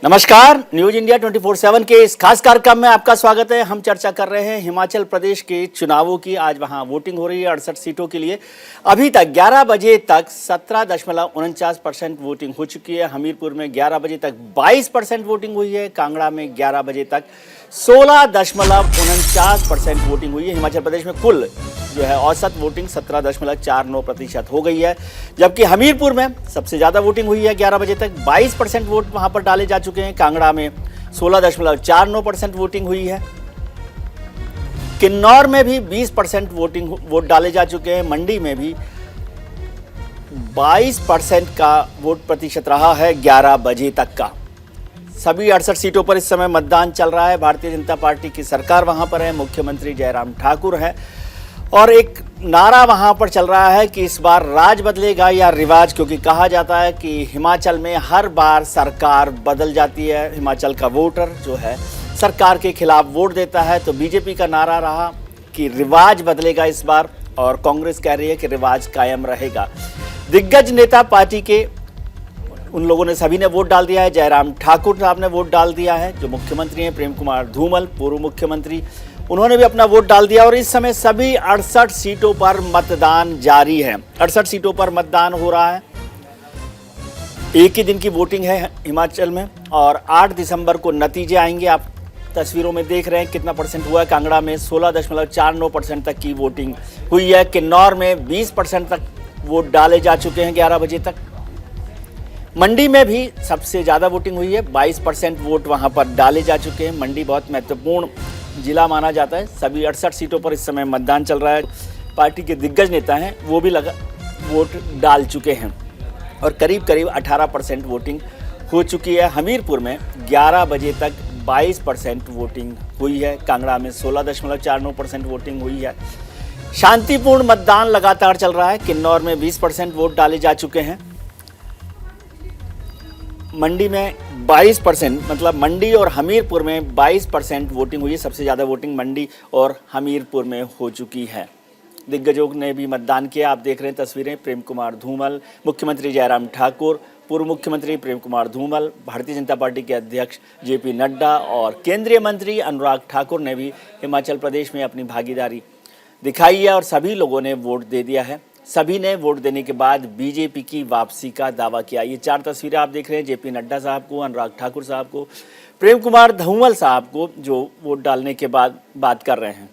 नमस्कार, news India 24/7 के इस खास कार्यक्रम में आपका स्वागत है। हम चर्चा कर रहे हैं हिमाचल प्रदेश के चुनावों की। आज वहां वोटिंग हो रही है 68 सीटों के लिए। अभी तक 11 बजे तक 17.49% वोटिंग हो चुकी है। हमीरपुर में 11 बजे तक 22% वोटिंग हुई है। कांगड़ा में 11 बजे तक 16.49% वोटिंग हुई है। हिमाचल प्रदेश में कुल जो है औसत वोटिंग 17.49% हो गई है, जबकि हमीरपुर में सबसे ज्यादा वोटिंग हुई है। 11 बजे तक 22% वोट वहां पर डाले जा चुके हैं। कांगड़ा में 16.49% वोटिंग हुई है। किन्नौर में भी 20% वोट डाले जा चुके हैं। मंडी में भी 22% का वोट प्रतिशत रहा है 11 बजे तक का। सभी 68 सीटों पर इस समय मतदान चल रहा है। भारतीय जनता पार्टी की सरकार वहां पर है, मुख्यमंत्री जयराम ठाकुर है और एक नारा वहां पर चल रहा है कि इस बार राज बदलेगा या रिवाज, क्योंकि कहा जाता है कि हिमाचल में हर बार सरकार बदल जाती है। हिमाचल का वोटर जो है सरकार के खिलाफ वोट देता है। तो बीजेपी का नारा रहा कि रिवाज बदलेगा इस बार, और कांग्रेस कह रही है कि रिवाज कायम रहेगा। दिग्गज नेता पार्टी के उन लोगों ने सभी ने वोट डाल दिया है। जयराम ठाकुर साहब ने वोट डाल दिया है, जो मुख्यमंत्री हैं। प्रेम कुमार धूमल पूर्व मुख्यमंत्री, उन्होंने भी अपना वोट डाल दिया। और इस समय सभी 68 सीटों पर मतदान जारी है। 68 सीटों पर मतदान हो रहा है। एक ही दिन की वोटिंग है हिमाचल में और 8 दिसंबर को नतीजे आएंगे। आप तस्वीरों में देख रहे हैं कितना परसेंट हुआ है। कांगड़ा में 16.49% तक की वोटिंग हुई है। किन्नौर में 20% तक वोट डाले जा चुके हैं 11 बजे तक। मंडी में भी सबसे ज़्यादा वोटिंग हुई है। 22% वोट वहां पर डाले जा चुके हैं। मंडी बहुत महत्वपूर्ण जिला माना जाता है। सभी 68 सीटों पर इस समय मतदान चल रहा है। पार्टी के दिग्गज नेता हैं, वो भी वोट डाल चुके हैं और करीब करीब 18% वोटिंग हो चुकी है। हमीरपुर में 11 बजे तक 22% वोटिंग हुई है। कांगड़ा में 16.49% वोटिंग हुई है। शांतिपूर्ण मतदान लगातार चल रहा है। किन्नौर में 20% वोट डाले जा चुके हैं। मंडी में 22%, मतलब मंडी और हमीरपुर में 22% वोटिंग हुई है। सबसे ज़्यादा वोटिंग मंडी और हमीरपुर में हो चुकी है। दिग्गजों ने भी मतदान किया। आप देख रहे हैं तस्वीरें। प्रेम कुमार धूमल, मुख्यमंत्री जयराम ठाकुर, पूर्व मुख्यमंत्री प्रेम कुमार धूमल, भारतीय जनता पार्टी के अध्यक्ष जेपी नड्डा और केंद्रीय मंत्री अनुराग ठाकुर ने भी हिमाचल प्रदेश में अपनी भागीदारी दिखाई है और सभी लोगों ने वोट दे दिया है। सभी ने वोट देने के बाद बीजेपी की वापसी का दावा किया। ये 4 तस्वीरें आप देख रहे हैं जेपी नड्डा साहब को, अनुराग ठाकुर साहब को, प्रेम कुमार धूमल साहब को, जो वोट डालने के बाद बात कर रहे हैं।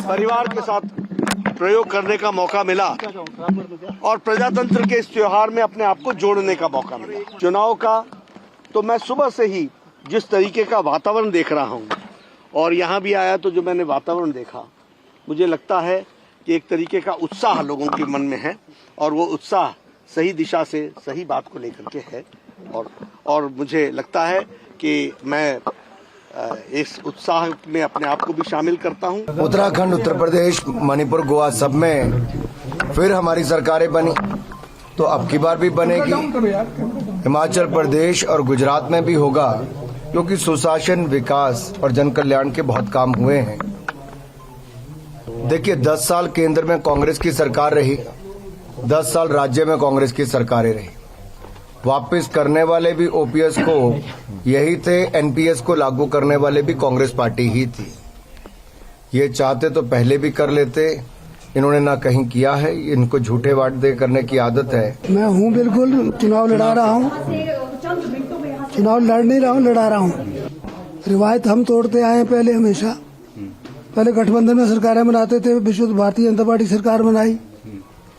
परिवार के साथ प्रयोग करने का मौका मिला और प्रजातंत्र के इस त्योहार में अपने आप को जोड़ने का मौका मिला। चुनाव का तो मैं सुबह से ही जिस तरीके का वातावरण देख रहा हूँ और यहाँ भी आया तो जो मैंने वातावरण देखा, मुझे लगता है कि एक तरीके का उत्साह लोगों के मन में है और वो उत्साह सही दिशा से सही बात को लेकर के है। और मुझे लगता है कि मैं इस उत्साह में अपने आप को भी शामिल करता हूँ। उत्तराखंड, उत्तर प्रदेश, मणिपुर, गोवा सब में फिर हमारी सरकारें बनी तो अब की बार भी बनेगी। हिमाचल प्रदेश और गुजरात में भी होगा, क्योंकि सुशासन, विकास और जन कल्याण के बहुत काम हुए हैं। देखिए, 10 साल केंद्र में कांग्रेस की सरकार रही, 10 साल राज्य में कांग्रेस की सरकारें रही। वापस करने वाले भी ओपीएस को यही थे, एनपीएस को लागू करने वाले भी कांग्रेस पार्टी ही थी। ये चाहते तो पहले भी कर लेते, इन्होंने ना कहीं किया है। इनको झूठे वादे करने की आदत है। मैं हूँ बिल्कुल, चुनाव लड़ा रहा हूँ, चुनाव लड़ नहीं रहा हूँ, लड़ा रहा हूँ। रिवायत हम तोड़ते आए पहले, हमेशा। पहले गठबंधन में सरकारें बनाते थे, विश्व भारतीय जनता पार्टी सरकार बनाई।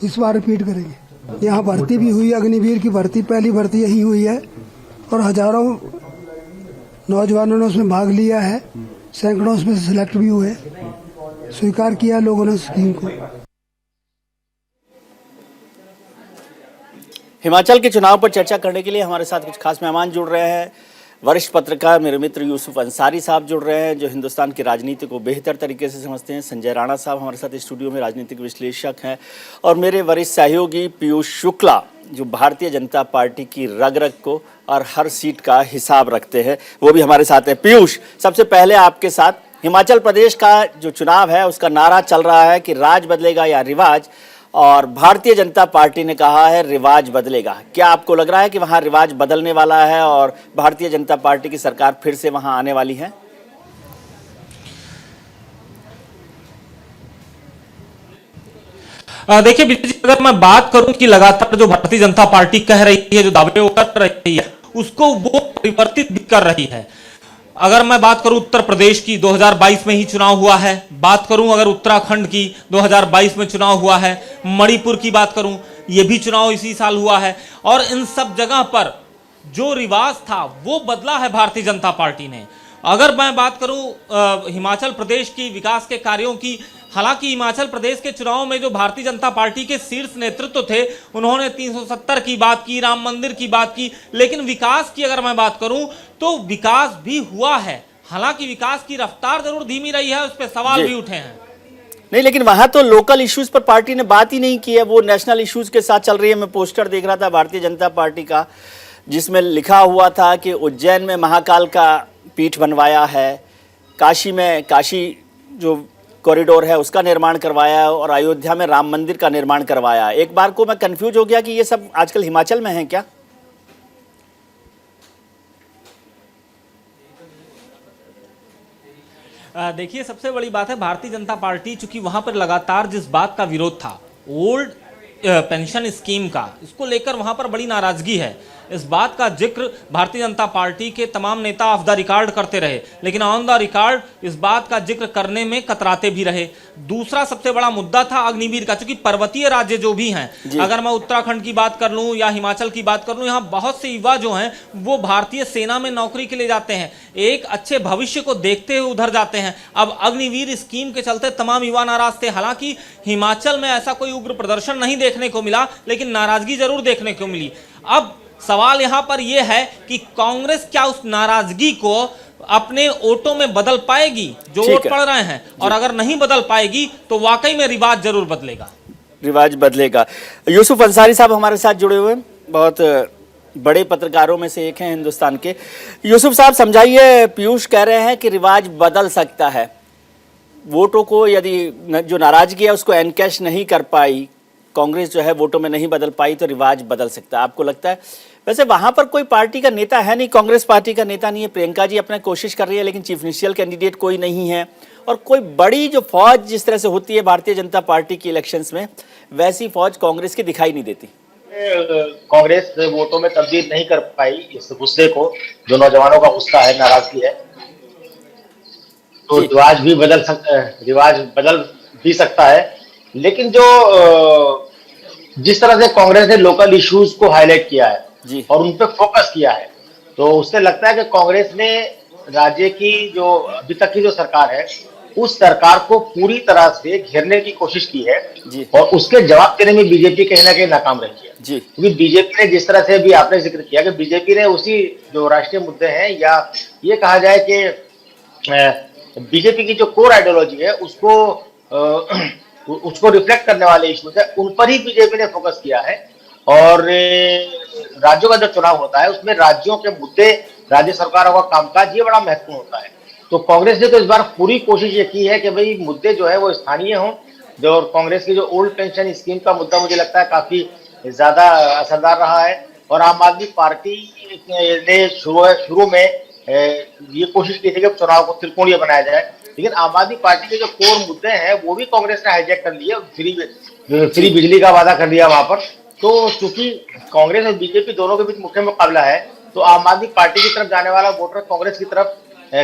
इस बार रिपीट करेंगे। यहाँ भर्ती भी हुई, अग्निवीर की भर्ती, पहली भर्ती यही हुई है और हजारों नौजवानों ने उसमें भाग लिया है। सैकड़ों उसमें सिलेक्ट भी हुए, स्वीकार किया लोगों ने स्कीम को। हिमाचल के चुनाव पर चर्चा करने के लिए हमारे साथ कुछ खास मेहमान जुड़ रहे हैं। वरिष्ठ पत्रकार मेरे मित्र यूसुफ अंसारी साहब जुड़ रहे हैं, जो हिंदुस्तान की राजनीति को बेहतर तरीके से समझते हैं। संजय राणा साहब हमारे साथ स्टूडियो में राजनीतिक विश्लेषक हैं। और मेरे वरिष्ठ सहयोगी पीयूष शुक्ला, जो भारतीय जनता पार्टी की रग रग को और हर सीट का हिसाब रखते हैं, वो भी हमारे साथ है। पीयूष, सबसे पहले आपके साथ हिमाचल प्रदेश का जो चुनाव है उसका नारा चल रहा है कि राज बदलेगा या रिवाज, और भारतीय जनता पार्टी ने कहा है रिवाज बदलेगा। क्या आपको लग रहा है कि वहां रिवाज बदलने वाला है और भारतीय जनता पार्टी की सरकार फिर से वहां आने वाली है? देखिए विजय जी, अगर मैं बात करूं कि लगातार जो भारतीय जनता पार्टी कह रही है, जो दावे वो कर रही है, उसको वो परिवर्तित भी कर रही है। अगर मैं बात करूं उत्तर प्रदेश की, 2022 में ही चुनाव हुआ है। बात करूं अगर उत्तराखंड की, 2022 में चुनाव हुआ है। मणिपुर की बात करूं, यह भी चुनाव इसी साल हुआ है। और इन सब जगह पर जो रिवाज था वो बदला है भारतीय जनता पार्टी ने। अगर मैं बात करूं हिमाचल प्रदेश की विकास के कार्यों की, हालांकि हिमाचल प्रदेश के चुनाव में जो भारतीय जनता पार्टी के शीर्ष नेतृत्व थे, उन्होंने 370 की बात की, राम मंदिर की बात की, लेकिन विकास की अगर मैं बात करूं तो विकास भी हुआ है। हालांकि विकास की रफ्तार जरूर धीमी रही है, उस पर सवाल भी उठे हैं। नहीं, लेकिन वहां तो लोकल इश्यूज पर पार्टी ने बात ही नहीं की है, वो नेशनल इश्यूज के साथ चल रही है। मैं पोस्टर देख रहा था भारतीय जनता पार्टी का, जिसमें लिखा हुआ था कि उज्जैन में महाकाल का पीठ बनवाया है, काशी में काशी जो कॉरिडोर है उसका निर्माण करवाया है, और अयोध्या में राम मंदिर का निर्माण करवाया। एक बार को मैं कंफ्यूज हो गया कि ये सब आजकल हिमाचल में है क्या? देखिए, सबसे बड़ी बात है भारतीय जनता पार्टी, चूंकि वहां पर लगातार जिस बात का विरोध था, ओल्ड पेंशन स्कीम का, इसको लेकर वहां पर बड़ी नाराजगी है। इस बात का जिक्र भारतीय जनता पार्टी के तमाम नेता ऑफ द रिकॉर्ड करते रहे, लेकिन ऑन द रिकॉर्ड इस बात का जिक्र करने में कतराते भी रहे। दूसरा सबसे बड़ा मुद्दा था अग्निवीर का, क्योंकि पर्वतीय राज्य जो भी हैं, अगर मैं उत्तराखंड की बात कर लूं या हिमाचल की बात कर लूं, यहाँ बहुत से युवा जो हैं वो भारतीय सेना में नौकरी के लिए जाते हैं, एक अच्छे भविष्य को देखते हुए उधर जाते हैं। अब अग्निवीर स्कीम के चलते तमाम युवा नाराज थे। हालांकि हिमाचल में ऐसा कोई उग्र प्रदर्शन नहीं देखने को मिला, लेकिन नाराजगी जरूर देखने को मिली। अब सवाल यहां पर यह है कि कांग्रेस क्या उस नाराजगी को अपने वोटों में बदल पाएगी जो वोट पड़ रहे हैं, और अगर नहीं बदल पाएगी तो वाकई में रिवाज जरूर बदलेगा। रिवाज बदलेगा। यूसुफ अंसारी साहब हमारे साथ जुड़े हुए हैं, बहुत बड़े पत्रकारों में से एक हैं हिंदुस्तान के। यूसुफ साहब समझाइए, पीयूष कह रहे हैं कि रिवाज बदल सकता है, वोटों को यदि जो नाराजगी है उसको एनकैश नहीं कर पाई कांग्रेस, जो है वोटों में नहीं बदल पाई, तो रिवाज बदल सकता है। आपको लगता है? वैसे वहां पर कोई पार्टी का नेता है नहीं, कांग्रेस पार्टी का नेता नहीं है। प्रियंका जी अपना कोशिश कर रही है, लेकिन चीफ मिनिस्टर कैंडिडेट कोई नहीं है, और कोई बड़ी जो फौज जिस तरह से होती है भारतीय जनता पार्टी की इलेक्शंस में, वैसी फौज कांग्रेस की दिखाई नहीं देती। कांग्रेस वोटों में तब्दील नहीं कर पाई इस गुस्से को, जो नौजवानों का गुस्सा है, नाराजगी है, तो रिवाज बदल भी सकता है। लेकिन जो जिस तरह से कांग्रेस ने लोकल इश्यूज को हाईलाइट किया है और उन पे फोकस किया है, तो उससे लगता है कि कांग्रेस ने राज्य की जो अभी तक की जो सरकार है, उस सरकार को पूरी तरह से घेरने की कोशिश की है, और उसके जवाब देने में बीजेपी कहीं ना कहीं नाकाम रही है। क्योंकि बीजेपी ने जिस तरह से भी आपने जिक्र किया कि बीजेपी ने उसी जो राष्ट्रीय मुद्दे हैं, या ये कहा जाए कि बीजेपी की जो कोर आइडियोलॉजी है उसको रिफ्लेक्ट करने वाले इश्यूज है, उन पर ही बीजेपी ने फोकस किया है। और राज्यों का जो चुनाव होता है उसमें राज्यों के मुद्दे, राज्य सरकारों का कामकाज, ये बड़ा महत्वपूर्ण होता है। तो कांग्रेस ने तो इस बार पूरी कोशिश ये की है कि भाई मुद्दे जो है वो स्थानीय हों। जो कांग्रेस की जो ओल्ड पेंशन स्कीम का मुद्दा मुझे लगता है काफी ज्यादा असरदार रहा है, और आम आदमी पार्टी ने शुरू में ये कोशिश की थी कि चुनाव को त्रिकोणीय बनाया जाए, लेकिन आम आदमी पार्टी के जो कोर मुद्दे हैं वो भी कांग्रेस ने हाईजैक कर लिए। फ्री बिजली का वादा कर दिया वहां पर। तो चूंकि कांग्रेस और बीजेपी दोनों के बीच मुख्य मुकाबला है, तो आम आदमी पार्टी की तरफ जाने वाला वोटर कांग्रेस की तरफ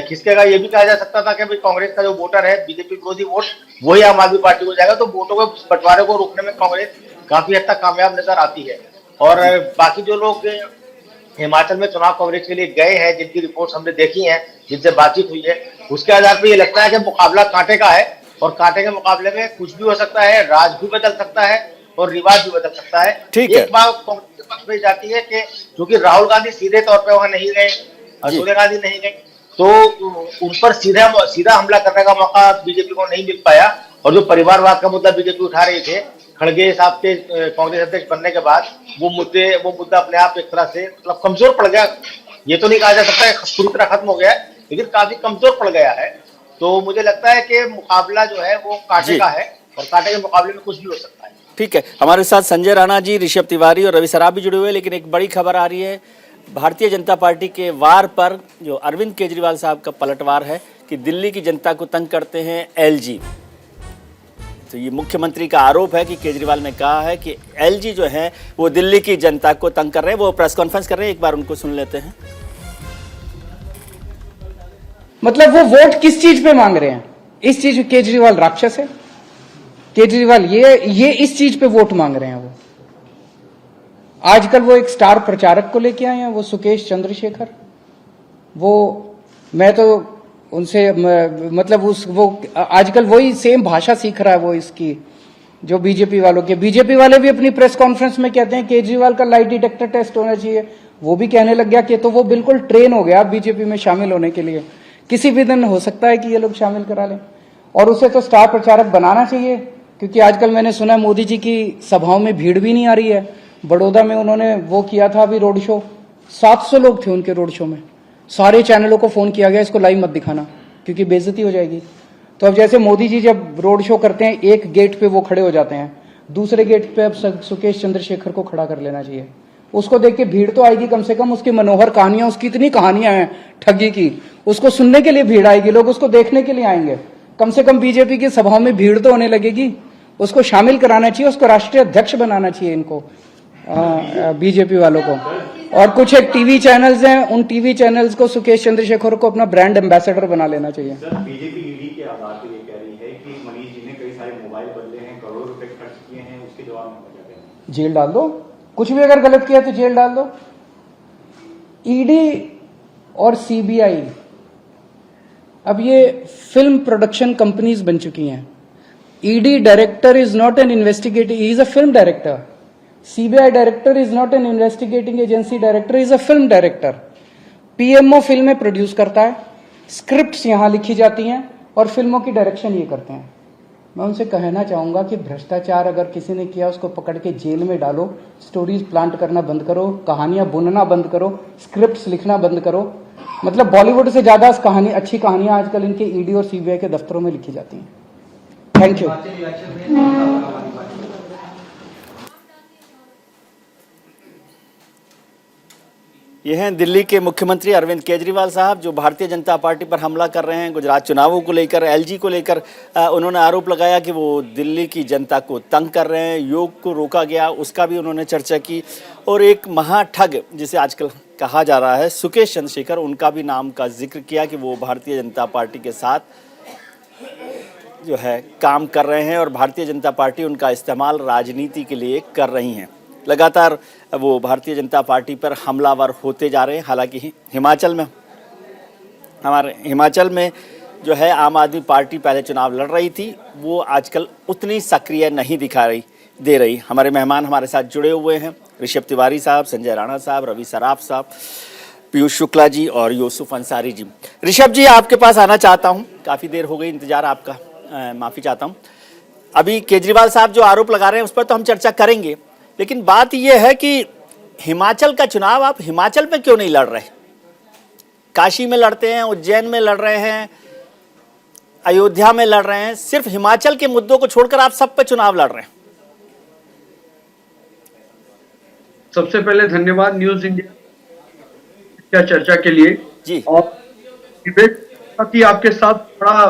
खिसकेगा। ये भी कहा जा सकता था कि भाई कांग्रेस का जो वोटर है, बीजेपी विरोधी वोट, वही आम आदमी पार्टी को जाएगा। तो वोटों के बंटवारे को रोकने में कांग्रेस काफी हद तक कामयाब नजर आती है। और बाकी जो लोग हिमाचल में चुनाव कवरेज के लिए गए हैं, जिनकी रिपोर्ट्स हमने देखी हैं, जिनसे बातचीत हुई है, उसके आधार पर ये लगता है कि मुकाबला कांटे का है, और कांटे के मुकाबले में कुछ भी हो सकता है, राज भी बदल सकता है और रिवाज भी बदल सकता है। एक बात कांग्रेस के पक्ष में जाती है कि क्योंकि राहुल गांधी सीधे तौर पर वहां नहीं गए, सोनिया गांधी नहीं गए, तो उन पर सीधा हमला करने का मौका बीजेपी को नहीं मिल पाया। और जो परिवारवाद का मुद्दा बीजेपी उठा रहे थे खड़गे साहब के कांग्रेस अध्यक्ष बनने के बाद, वो मुद्दा अपने आप एक तरह से मतलब कमजोर पड़ गया। ये तो नहीं कहा जा सकता है पूरी तरह खत्म हो गया है, लेकिन काफी कमजोर पड़ गया है। तो मुझे लगता है कि मुकाबला जो है वो कांटे का है, और कांटे के मुकाबले में कुछ भी हो सकता है। ठीक है, हमारे साथ संजय राणा जी, ऋषभ तिवारी और रवि सराफ भी जुड़े हुए हैं। लेकिन एक बड़ी खबर आ रही है भारतीय जनता पार्टी के वार पर, जो अरविंद केजरीवाल साहब का पलटवार है कि दिल्ली की जनता को तंग करते हैं एलजी। तो ये मुख्यमंत्री का आरोप है कि केजरीवाल ने कहा है कि एलजी जो है वो दिल्ली की जनता को तंग कर रहे हैं। वो प्रेस कॉन्फ्रेंस कर रहे हैं, एक बार उनको सुन लेते हैं। मतलब वो वोट किस चीज पे मांग रहे हैं? इस चीज पे केजरीवाल राक्षस है। केजरीवाल ये इस चीज पे वोट मांग रहे हैं। वो आजकल वो एक स्टार प्रचारक को लेके आए हैं, वो सुकेश चंद्रशेखर। वो मैं तो उनसे मतलब वो आजकल वही सेम भाषा सीख रहा है वो इसकी, जो बीजेपी वालों के। बीजेपी वाले भी अपनी प्रेस कॉन्फ्रेंस में कहते हैं केजरीवाल का लाई डिटेक्टर टेस्ट होना चाहिए। वो भी कहने लग गया कि तो वो बिल्कुल ट्रेन हो गया बीजेपी में शामिल होने के लिए। किसी भी दिन हो सकता है कि ये लोग शामिल करा लें, और उसे तो स्टार प्रचारक बनाना चाहिए। क्योंकि आजकल मैंने सुना मोदी जी की सभाओं में भीड़ भी नहीं आ रही है। बड़ौदा में उन्होंने वो किया था अभी रोड शो, 700 लोग थे उनके रोड शो में। सारे चैनलों को फोन किया गया इसको लाइव मत दिखाना क्योंकि बेइज्जती हो जाएगी। तो अब जैसे मोदी जी जब रोड शो करते हैं, एक गेट पे वो खड़े हो जाते हैं, दूसरे गेट पे अब सुकेश चंद्रशेखर को खड़ा कर लेना चाहिए। उसको देख के भीड़ तो आएगी, कम से कम उसकी मनोहर कहानियां, उसकी इतनी कहानियां हैं ठगी की, उसको सुनने के लिए भीड़ आएगी, लोग उसको देखने के लिए आएंगे। कम से कम बीजेपी की सभाओं में भीड़ तो होने लगेगी। उसको शामिल कराना चाहिए, उसको राष्ट्रीय अध्यक्ष बनाना चाहिए इनको, बीजेपी वालों को। और कुछ एक टीवी चैनल्स हैं, उन टीवी चैनल्स को सुकेश चंद्रशेखर को अपना ब्रांड एम्बेसडर बना लेना चाहिए। सर, बीजेपी ईडी के आधार पर ये कह रही है कि मनीष जी ने कई सारे मोबाइल बदले हैं, करोड़ों रुपए खर्च किए हैं, उसके जवाब में क्या कहते हैं? जेल डाल दो, कुछ भी अगर गलत किया तो जेल डाल दो। ईडी और सीबीआई अब ये फिल्म प्रोडक्शन कंपनीज बन चुकी हैं। ED director is not an investigating, he is a film director. CBI director is not an investigating agency director, is a film director. PMO फिल्में प्रोड्यूस करता है, स्क्रिप्ट्स यहां लिखी जाती हैं और फिल्मों की डायरेक्शन ये करते हैं। मैं उनसे कहना चाहूंगा कि भ्रष्टाचार अगर किसी ने किया उसको पकड़ के जेल में डालो, स्टोरीज प्लांट करना बंद करो, कहानियां बुनना बंद करो, स्क्रिप्ट्स लिखना बंद करो। मतलब बॉलीवुड से ज्यादा अच्छी कहानियां आजकल इनके ईडी और सीबीआई के दफ्तरों में लिखी जाती हैं। Thank you. ये हैं दिल्ली के मुख्यमंत्री अरविंद केजरीवाल साहब, जो भारतीय जनता पार्टी पर हमला कर रहे हैं। गुजरात चुनावों को लेकर, एलजी को लेकर उन्होंने आरोप लगाया कि वो दिल्ली की जनता को तंग कर रहे हैं। योग को रोका गया, उसका भी उन्होंने चर्चा की। और एक महाठग जिसे आजकल कहा जा रहा है सुकेश चंद्रशेखर, उनका भी नाम का जिक्र किया कि वो भारतीय जनता पार्टी के साथ जो है काम कर रहे हैं और भारतीय जनता पार्टी उनका इस्तेमाल राजनीति के लिए कर रही हैं। लगातार वो भारतीय जनता पार्टी पर हमलावर होते जा रहे हैं। हालांकि हिमाचल में जो है आम आदमी पार्टी पहले चुनाव लड़ रही थी, वो आजकल उतनी सक्रिय नहीं दे रही। हमारे मेहमान हमारे साथ जुड़े हुए हैं, ऋषभ तिवारी साहब, संजय राणा साहब, रवि सराफ साहब, पीयूष शुक्ला जी और यूसुफ अंसारी जी। ऋषभ जी, आपके पास आना चाहता हूँ, काफ़ी देर हो गई इंतजार आपका, माफ़ी चाहता हूँ। अभी केजरीवाल साहब जो आरोप लगा रहे हैं उस पर तो हम चर्चा करेंगे, लेकिन बात यह है कि हिमाचल का चुनाव आप हिमाचल में क्यों नहीं लड़ रहे? काशी में लड़ते हैं, उज्जैन में लड़ रहे हैं, अयोध्या में लड़ रहे हैं, सिर्फ हिमाचल के मुद्दों को छोड़कर आप सब पे चुनाव लड़ रहे हैं। सबसे पहले धन्यवाद न्यूज इंडिया चर्चा के लिए जी। और डिबेट आपके साथ बड़ा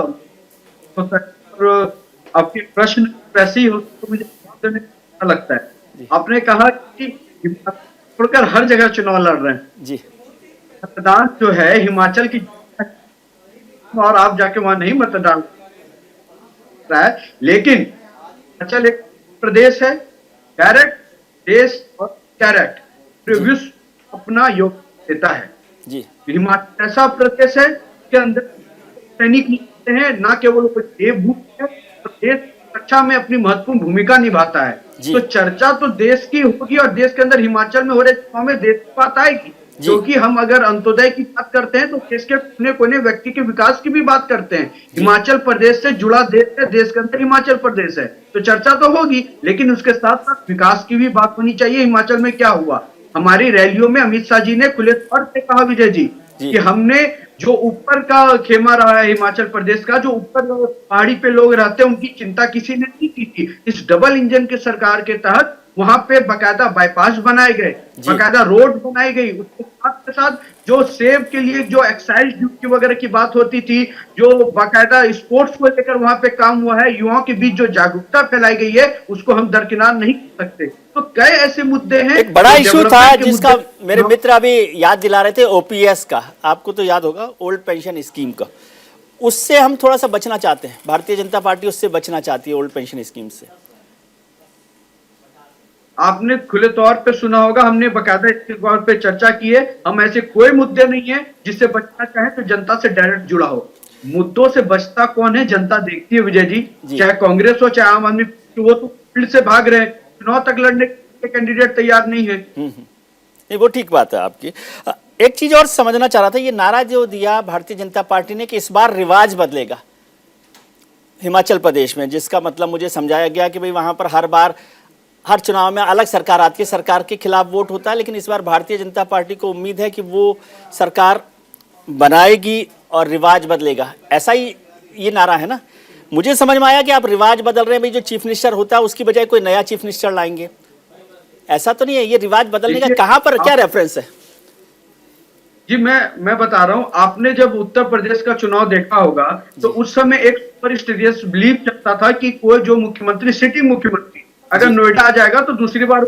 होता है और आपके प्रश्न वैसे ही होते तो मुझे जवाब देने में अच्छा लगता है। आपने कहा कि छोड़कर हर जगह चुनाव लड़ रहे हैं जी। मतदान जो है हिमाचल की और आप जाके वहां नहीं मतदान रहा है, लेकिन हिमाचल एक प्रदेश है, डायरेक्ट देश और डायरेक्ट विश्व अपना योगदान देता है जी। हिमाचल ऐसा प्रदेश है के अंदर सैनिक निकलते हैं, ना केवल कोई देवभूमि है, देश रक्षा में अपनी महत्वपूर्ण भूमिका निभाता है। तो चर्चा तो देश की होगी और देश के अंदर हिमाचल में हो रहे चुनाव में देश की बात आएगी, क्योंकि हम अगर अंत्योदय की बात करते हैं तो देश के कोने कोने व्यक्ति के विकास की भी बात करते हैं। हिमाचल प्रदेश से जुड़ा देश है, देश के अंदर हिमाचल प्रदेश है, तो चर्चा तो होगी, लेकिन उसके साथ साथ विकास की भी बात होनी चाहिए। हिमाचल में क्या हुआ? हमारी रैलियों में अमित शाह जी ने खुले तौर पे कहा, विजय जी, कि हमने जो ऊपर का खेमा रहा है हिमाचल प्रदेश का, जो ऊपर पहाड़ी पे लोग रहते हैं, उनकी चिंता किसी ने नहीं की थी। इस डबल इंजन के सरकार के तहत वहां पे बकायदा बाईपास बनाए गए, बकायदा रोड बनाई गई। उसके साथ के साथ जो सेब के लिए जो एक्साइज ड्यूटी वगैरह की बात होती थी, जो बकायदा स्पोर्ट्स को लेकर वहां पे काम हुआ है, युवाओं के बीच जो जागरूकता फैलाई गई है, उसको हम दरकिनार नहीं कर सकते। तो कई ऐसे मुद्दे हैं। एक बड़ा इशू था जिसका मेरे मित्र अभी याद दिला रहे थे, ओपीएस का, आपको तो याद होगा, ओल्ड पेंशन स्कीम का। उससे हम थोड़ा सा बचना चाहते हैं, भारतीय जनता पार्टी उससे बचना चाहती है, ओल्ड पेंशन स्कीम से। आपने खुले तौर पे सुना होगा, हमने बकायदा इसके तौर पे चर्चा की है। हम ऐसे कोई मुद्दे नहीं है जिससे बचना चाहे तो जनता से डायरेक्ट जुड़ा हो। मुद्दों से बचता कौन है, जनता देखती है विजय जी। चाहे कांग्रेस हो चाहे आम आदमी, वो तो फील्ड से भाग रहे हैं, चुनाव तक लड़ने के कैंडिडेट तैयार नहीं है। नहीं, वो ठीक बात है आपकी। एक चीज और समझना चाह रहा था, ये नारा जो दिया भारतीय जनता पार्टी ने कि इस बार रिवाज बदलेगा हिमाचल प्रदेश में, जिसका मतलब मुझे समझाया गया कि भाई वहां पर हर बार हर चुनाव में अलग सरकार आती है, सरकार के खिलाफ वोट होता है, लेकिन इस बार भारतीय जनता पार्टी को उम्मीद है कि वो सरकार बनाएगी और रिवाज बदलेगा। ऐसा ही ये नारा है ना। मुझे समझ में आया कि आप रिवाज बदल रहे हैं, भाई जो चीफ मिनिस्टर होता है उसकी बजाय कोई नया चीफ मिनिस्टर लाएंगे, ऐसा तो नहीं है। ये रिवाज बदलने का कहां पर क्या रेफरेंस है? जी मैं बता रहा हूं, आपने जब उत्तर प्रदेश का चुनाव देखा होगा तो उस समय एक सुपर स्टीरियस बिलीव चलता था कि कोई जो मुख्यमंत्री, सिटिंग मुख्यमंत्री अगर नोएडा आ जाएगा तो दूसरी बार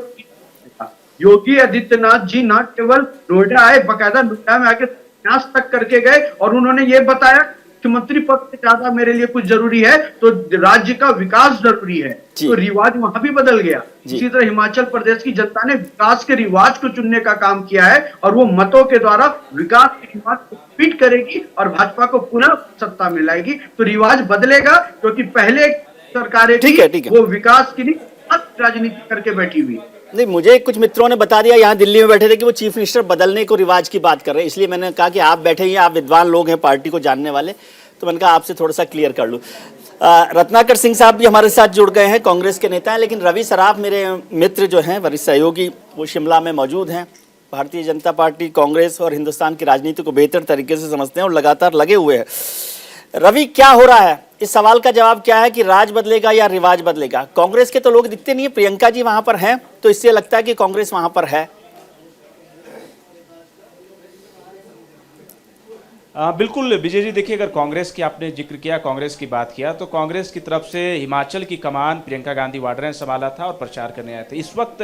योगी आदित्यनाथ जी न केवल नोएडा आए, बकायदा नोएडा में आके न्यास तक करके गए और उन्होंने ये बताया मुख्यमंत्री पद से ज्यादा मेरे लिए कुछ जरूरी है तो राज्य का विकास जरूरी है। तो रिवाज वहां भी बदल गया। इसी तरह हिमाचल प्रदेश की जनता ने विकास के रिवाज को चुनने का काम किया है और वो मतों के द्वारा विकास के रिवाज को रिपीट करेगी और भाजपा को पुनः सत्ता में लाएगी। तो रिवाज बदलेगा, क्योंकि पहले सरकारें थी वो विकास की नहीं राजनीति करके बैठी हुई। नहीं, मुझे कुछ मित्रों ने बता दिया यहाँ दिल्ली में बैठे थे कि वो चीफ मिनिस्टर बदलने को रिवाज की बात कर रहे हैं, इसलिए मैंने कहा कि आप बैठे हैं, आप विद्वान लोग हैं, पार्टी को जानने वाले, तो मैंने कहा आपसे थोड़ा सा क्लियर कर लूँ। रत्नाकर सिंह साहब भी हमारे साथ जुड़ गए हैं, कांग्रेस के नेता हैं, लेकिन रवि सराफ मेरे मित्र जो हैं, वरिष्ठ सहयोगी, वो शिमला में मौजूद हैं। भारतीय जनता पार्टी, कांग्रेस और हिंदुस्तान की राजनीति को बेहतर तरीके से समझते हैं और लगातार लगे हुए हैं। रवि, क्या हो रहा है? इस सवाल का जवाब क्या है कि राज बदलेगा या रिवाज बदलेगा? कांग्रेस के तो लोग दिखते नहीं है, प्रियंका जी वहां पर हैं, तो इससे लगता है कि कांग्रेस वहां पर है। बिल्कुल विजय जी, देखिए अगर कांग्रेस की आपने जिक्र किया, कांग्रेस की बात किया, तो कांग्रेस की तरफ से हिमाचल की कमान प्रियंका गांधी वाड्रा ने संभाला था और प्रचार करने आए थे। इस वक्त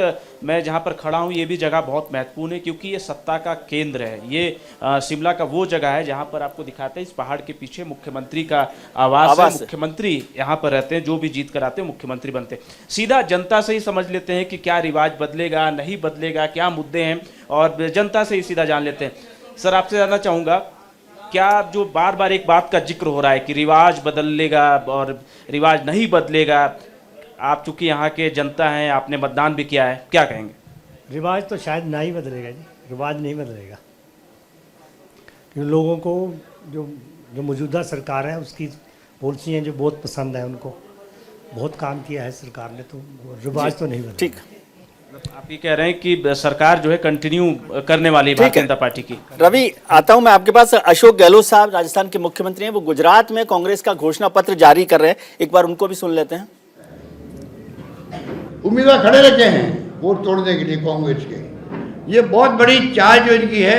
मैं जहां पर खड़ा हूं ये भी जगह बहुत महत्वपूर्ण है, क्योंकि ये सत्ता का केंद्र है। ये शिमला का वो जगह है जहां पर आपको दिखाते हैं इस पहाड़ के पीछे मुख्यमंत्री का आवास है। मुख्यमंत्री यहाँ पर रहते हैं, जो भी जीत कर आते हैं मुख्यमंत्री बनते हैं। सीधा जनता से ही समझ लेते हैं कि क्या रिवाज बदलेगा, नहीं बदलेगा, क्या मुद्दे हैं, और जनता से ही सीधा जान लेते हैं। सर, आपसे जानना चाहूँगा, क्या जो बार बार एक बात का जिक्र हो रहा है कि रिवाज बदलेगा और रिवाज नहीं बदलेगा, आप चूंकि यहाँ के जनता हैं, आपने मतदान भी किया है, क्या कहेंगे? रिवाज तो शायद ना ही बदलेगा जी, रिवाज नहीं बदलेगा, क्योंकि लोगों को जो मौजूदा सरकार है उसकी पॉलिसी हैं जो बहुत पसंद है, उनको बहुत काम किया है सरकार ने, तो रिवाज तो नहीं बदलेगा। ठीक, आप ये कह रहे हैं कि सरकार जो है कंटिन्यू करने वाली भारतीय जनता पार्टी की। रवि, आता हूं मैं आपके पास। अशोक गहलोत साहब राजस्थान के मुख्यमंत्री हैं, वो गुजरात में कांग्रेस का घोषणा पत्र जारी कर रहे हैं, एक बार उनको भी सुन लेते हैं। उम्मीदवार खड़े रखे हैं वोट तोड़ने के लिए कांग्रेस के। ये बहुत बड़ी चाल जो इनकी है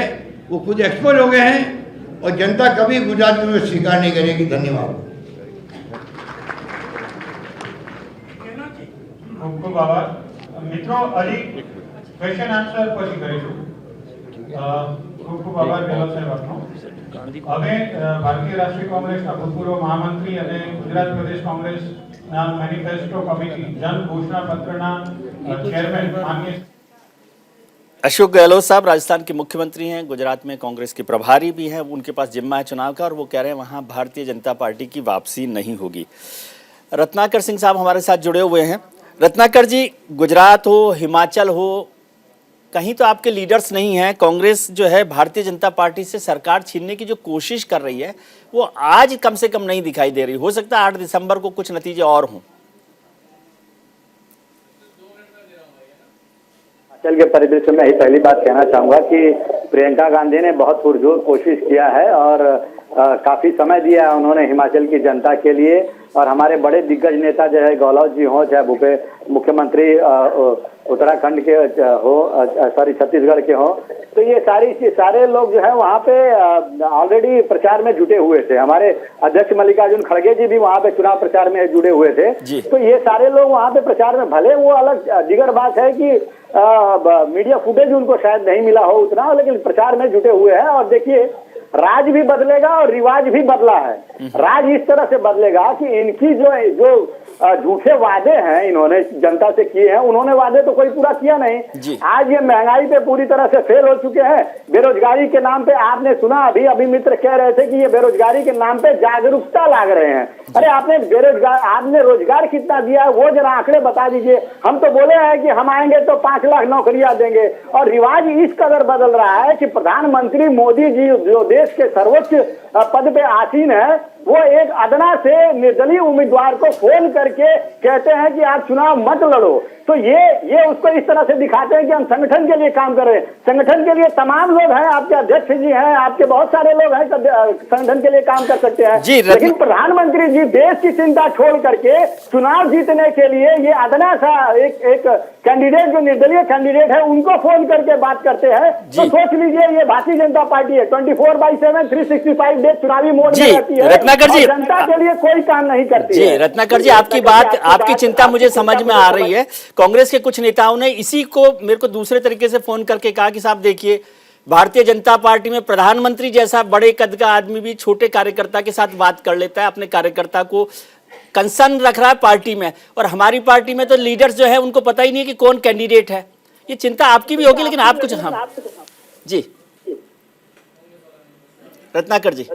वो खुद एक्सपोज हो गए हैं और जनता कभी गुजरात में स्वीकार नहीं करेगी। धन्यवाद। મિત્રો, હજી ક્વેશ્ચન આન્સર પછી કરીશું. ખૂબ ખૂબ આભાર ગેહલોત સાહેબ આપનો. હવે ભારતીય રાષ્ટ્રીય કોંગ્રેસના ભૂતપૂર્વ મહામંત્રી અને ગુજરાત પ્રદેશ કોંગ્રેસના મેનિફેસ્ટો કમિટી જન ઘોષણા પત્રના ચેરમેન માનનીય अशोक गहलोत साहब राजस्थान के मुख्यमंत्री हैं, गुजरात में कांग्रेस के प्रभारी भी हैं, उनके पास जिम्मा है चुनाव का, और वो कह रहे हैं वहाँ भारतीय जनता पार्टी की वापसी नहीं होगी। रत्नाकर सिंह साहब हमारे साथ जुड़े हुए हैं। रत्नाकर जी, गुजरात हो, हिमाचल हो, कहीं तो आपके लीडर्स नहीं हैं। कांग्रेस जो है भारतीय जनता पार्टी से सरकार छीनने की जो कोशिश कर रही है वो आज कम से कम नहीं दिखाई दे रही। हो सकता है 8 दिसंबर को कुछ नतीजे और हों। हिमाचल के परिदृश्य में ही पहली बात कहना चाहूंगा कि प्रियंका गांधी ने बहुत पुरजोर कोशिश किया है और काफी समय दिया है उन्होंने हिमाचल की जनता के लिए। और हमारे बड़े दिग्गज नेता जो है गहलोत जी हो, चाहे मुख्यमंत्री उत्तराखंड के हो, सॉरी छत्तीसगढ़ के हो, तो ये सारे लोग जो है वहाँ पे ऑलरेडी प्रचार में जुटे हुए थे। हमारे अध्यक्ष मल्लिकार्जुन खड़गे जी भी वहाँ पे चुनाव प्रचार में जुड़े हुए थे। तो ये सारे लोग वहाँ पे प्रचार में, भले वो अलग दिगर बात है कि मीडिया फुटेज उनको शायद नहीं मिला हो उतना, लेकिन प्रचार में जुटे हुए हैं। और देखिए, राज भी बदलेगा और रिवाज भी बदला है। राज इस तरह से बदलेगा कि इनकी जो झूठे वादे हैं इन्होंने जनता से किए हैं, उन्होंने वादे तो कोई पूरा किया नहीं। आज ये महंगाई पे पूरी तरह से फेल हो चुके हैं। बेरोजगारी के नाम पे आपने सुना, अभी मित्र कह रहे थे कि ये बेरोजगारी के नाम पे जागरूकता लाग रहे हैं। अरे आपने रोजगार कितना दिया है वो जरा आंकड़े बता दीजिए। हम तो बोले हैं कि हम आएंगे तो 5 लाख नौकरियां देंगे, और रिवाज इस कदर बदल रहा है कि प्रधानमंत्री मोदी जी जो देश के सर्वोच्च पद पे आसीन है, वो एक अदना से निर्दलीय उम्मीदवार को फोन करके कहते हैं कि आप चुनाव मत लड़ो। तो ये उसको इस तरह से दिखाते हैं कि हम संगठन के लिए काम कर रहे हैं। संगठन के लिए तमाम लोग हैं, आपके अध्यक्ष जी हैं, आपके बहुत सारे लोग हैं संगठन के लिए काम कर सकते हैं, लेकिन प्रधानमंत्री जी देश की चिंता छोड़ करके चुनाव जीतने के लिए ये अदना सा एक कैंडिडेट जो निर्दलीय कैंडिडेट है उनको फोन करके बात करते हैं। तो सोच लीजिए, ये भारतीय जनता पार्टी है 24/7 365 डेज चुनावी मोड में रहती है, रत्नाकर जी, जनता के लिए कोई काम नहीं करती जी। रत्नाकर जी, आपकी चिंता मुझे समझ में आ रही है। कांग्रेस के कुछ नेताओं ने इसी को मेरे को दूसरे तरीके से फोन करके कहा कि साहब देखिए, भारतीय जनता पार्टी में प्रधानमंत्री जैसा बड़े कद का आदमी भी छोटे कार्यकर्ता के साथ बात कर लेता है, अपने कार्यकर्ता को कंसर्न रख रहा है पार्टी में, और हमारी पार्टी में तो लीडर्स जो है उनको पता ही नहीं कि कौन कैंडिडेट है। ये चिंता आपकी भी होगी, लेकिन आप कुछ, हाँ जी रत्नाकर जी।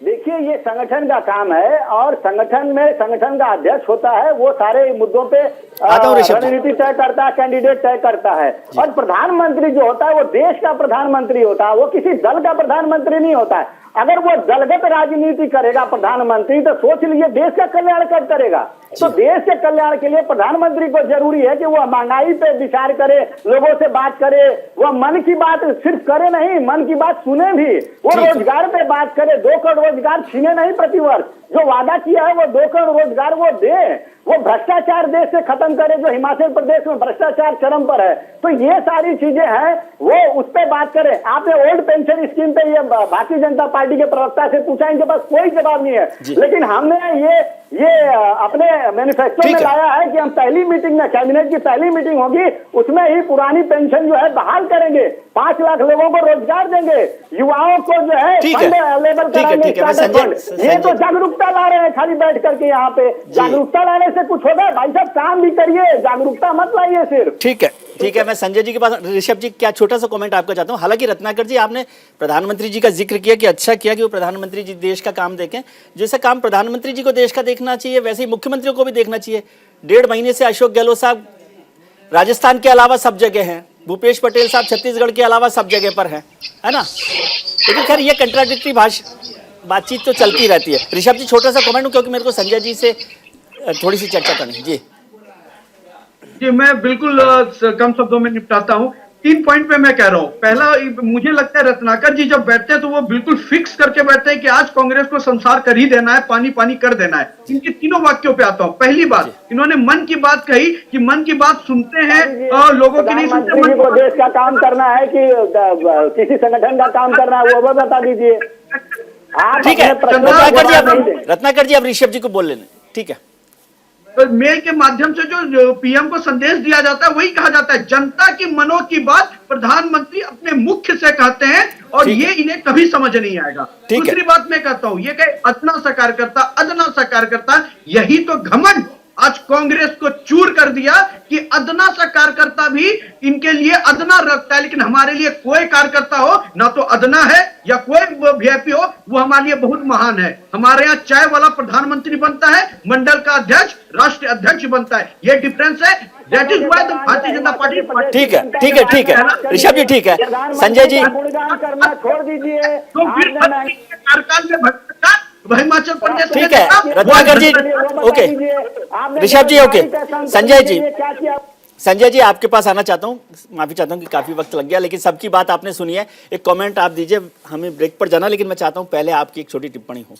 देखिए, ये संगठन का काम है और संगठन का अध्यक्ष होता है, वो सारे मुद्दों पे रणनीति तय करता है, कैंडिडेट तय करता है। और प्रधानमंत्री जो होता है वो देश का प्रधानमंत्री होता है, वो किसी दल का प्रधानमंत्री नहीं होता है। अगर वो दलगत राजनीति करेगा प्रधानमंत्री, तो सोच लीजिए देश का कल्याण कब करेगा। तो देश के कल्याण के लिए प्रधानमंत्री को जरूरी है कि वो महंगाई पे विचार करे, लोगों से बात करे, वो मन की बात सिर्फ करे नहीं, मन की बात सुने भी, वो रोजगार पे बात करे, 2 करोड़ रोजगार छीने नहीं प्रतिवर्ष, जो वादा किया है वो 2 करोड़ रोजगार वो दे, वो भ्रष्टाचार देश से खत्म करे, जो हिमाचल प्रदेश में भ्रष्टाचार चरम पर है। तो ये सारी चीजें हैं, वो उस पर बात करें। आपने ओल्ड पेंशन स्कीम पे ये भारतीय जनता पार्टी के प्रवक्ता से पूछा, इनके पास कोई जवाब नहीं है, लेकिन हमने ये अपने मैनिफेस्टो में लाया है कि हम पहली मीटिंग में, कैबिनेट की पहली मीटिंग होगी, उसमें ही पुरानी पेंशन जो है बहाल करेंगे, 5 लाख लोगों को रोजगार देंगे, युवाओं को जो है फंड अवेलेबल कराएंगे, स्टार्टअप फंड। ये तो जागरूकता ला रहे हैं खाली बैठ करके यहाँ पे। जागरूकता लाने से कुछ होगा? भाई साहब काम भी करिए, जागरूकता मत लाइए सिर्फ। ठीक है, मैं संजय जी के पास, ऋषभ जी क्या छोटा सा कमेंट आपका चाहता हूँ। हालांकि रत्नाकर जी, आपने प्रधानमंत्री जी का जिक्र किया कि अच्छा किया कि वो प्रधानमंत्री जी देश का काम देखें। जैसा काम प्रधानमंत्री जी को देश का देखना चाहिए, वैसे ही मुख्यमंत्रियों को भी देखना चाहिए। 1.5 महीने से अशोक गहलोत साहब राजस्थान के अलावा सब जगह हैं, भूपेश पटेल साहब छत्तीसगढ़ के अलावा सब जगह पर है ना। लेकिन खैर ये कंट्राडिक्टरी बातचीत तो चलती रहती है। ऋषभ जी छोटा सा कमेंट, क्योंकि मेरे को संजय जी से थोड़ी सी चर्चा करनी। जी मैं बिल्कुल कम शब्दों में निपटाता हूँ। 3 पॉइंट पे मैं कह रहा हूँ। पहला, मुझे लगता है रत्नाकर जी जब बैठते हैं तो वो बिल्कुल फिक्स करके बैठते हैं कि आज कांग्रेस को संसार कर ही देना है, पानी पानी कर देना है। इनके तीनों वाक्यों पे आता हूँ। पहली बात, इन्होंने मन की बात कही कि मन की बात सुनते हैं और लोगों की नहीं सुनते। मन को देश का काम करना है कि किसी संगठन का काम करना है, वो बता दीजिए। ठीक है रत्नाकर जी, अब ऋषभ जी को बोल लेने। ठीक है, तो मेल के माध्यम से जो पीएम को संदेश दिया जाता है वही कहा जाता है, जनता की मनों की बात प्रधानमंत्री अपने मुख्य से कहते हैं, और ये इन्हें कभी समझ नहीं आएगा। दूसरी बात मैं कहता हूं, ये कहे अदना सा कार्यकर्ता, यही तो घमंड आज कांग्रेस को चूर कर दिया कि अदना सा कार्यकर्ता भी इनके लिए अदना रखता है, लेकिन हमारे लिए कोई कार्यकर्ता हो ना तो अदना है या कोई वीआईपी हो, वो हमारे लिए बहुत महान है। हमारे यहाँ चाय वाला प्रधानमंत्री बनता है, मंडल का अध्यक्ष राष्ट्रीय अध्यक्ष बनता है, ये डिफरेंस है। That is why the Bharatiya Janata party. ठीक है ऋषभ जी, ठीक है। संजय जी करना छोड़ दीजिए, तो फिर कार्यकाल में भ्रष्टाचार हिमाचल प्रदेश। ठीक है रत्नाकर जी, ओके। ऋषभ जी, ओके। संजय जी, संजय जी आपके पास आना चाहता हूँ, माफी चाहता हूँ कि काफी वक्त लग गया, लेकिन सबकी बात आपने सुनी है। एक कमेंट आप दीजिए, हमें ब्रेक पर जाना, लेकिन मैं चाहता हूँ पहले आपकी एक छोटी टिप्पणी हो।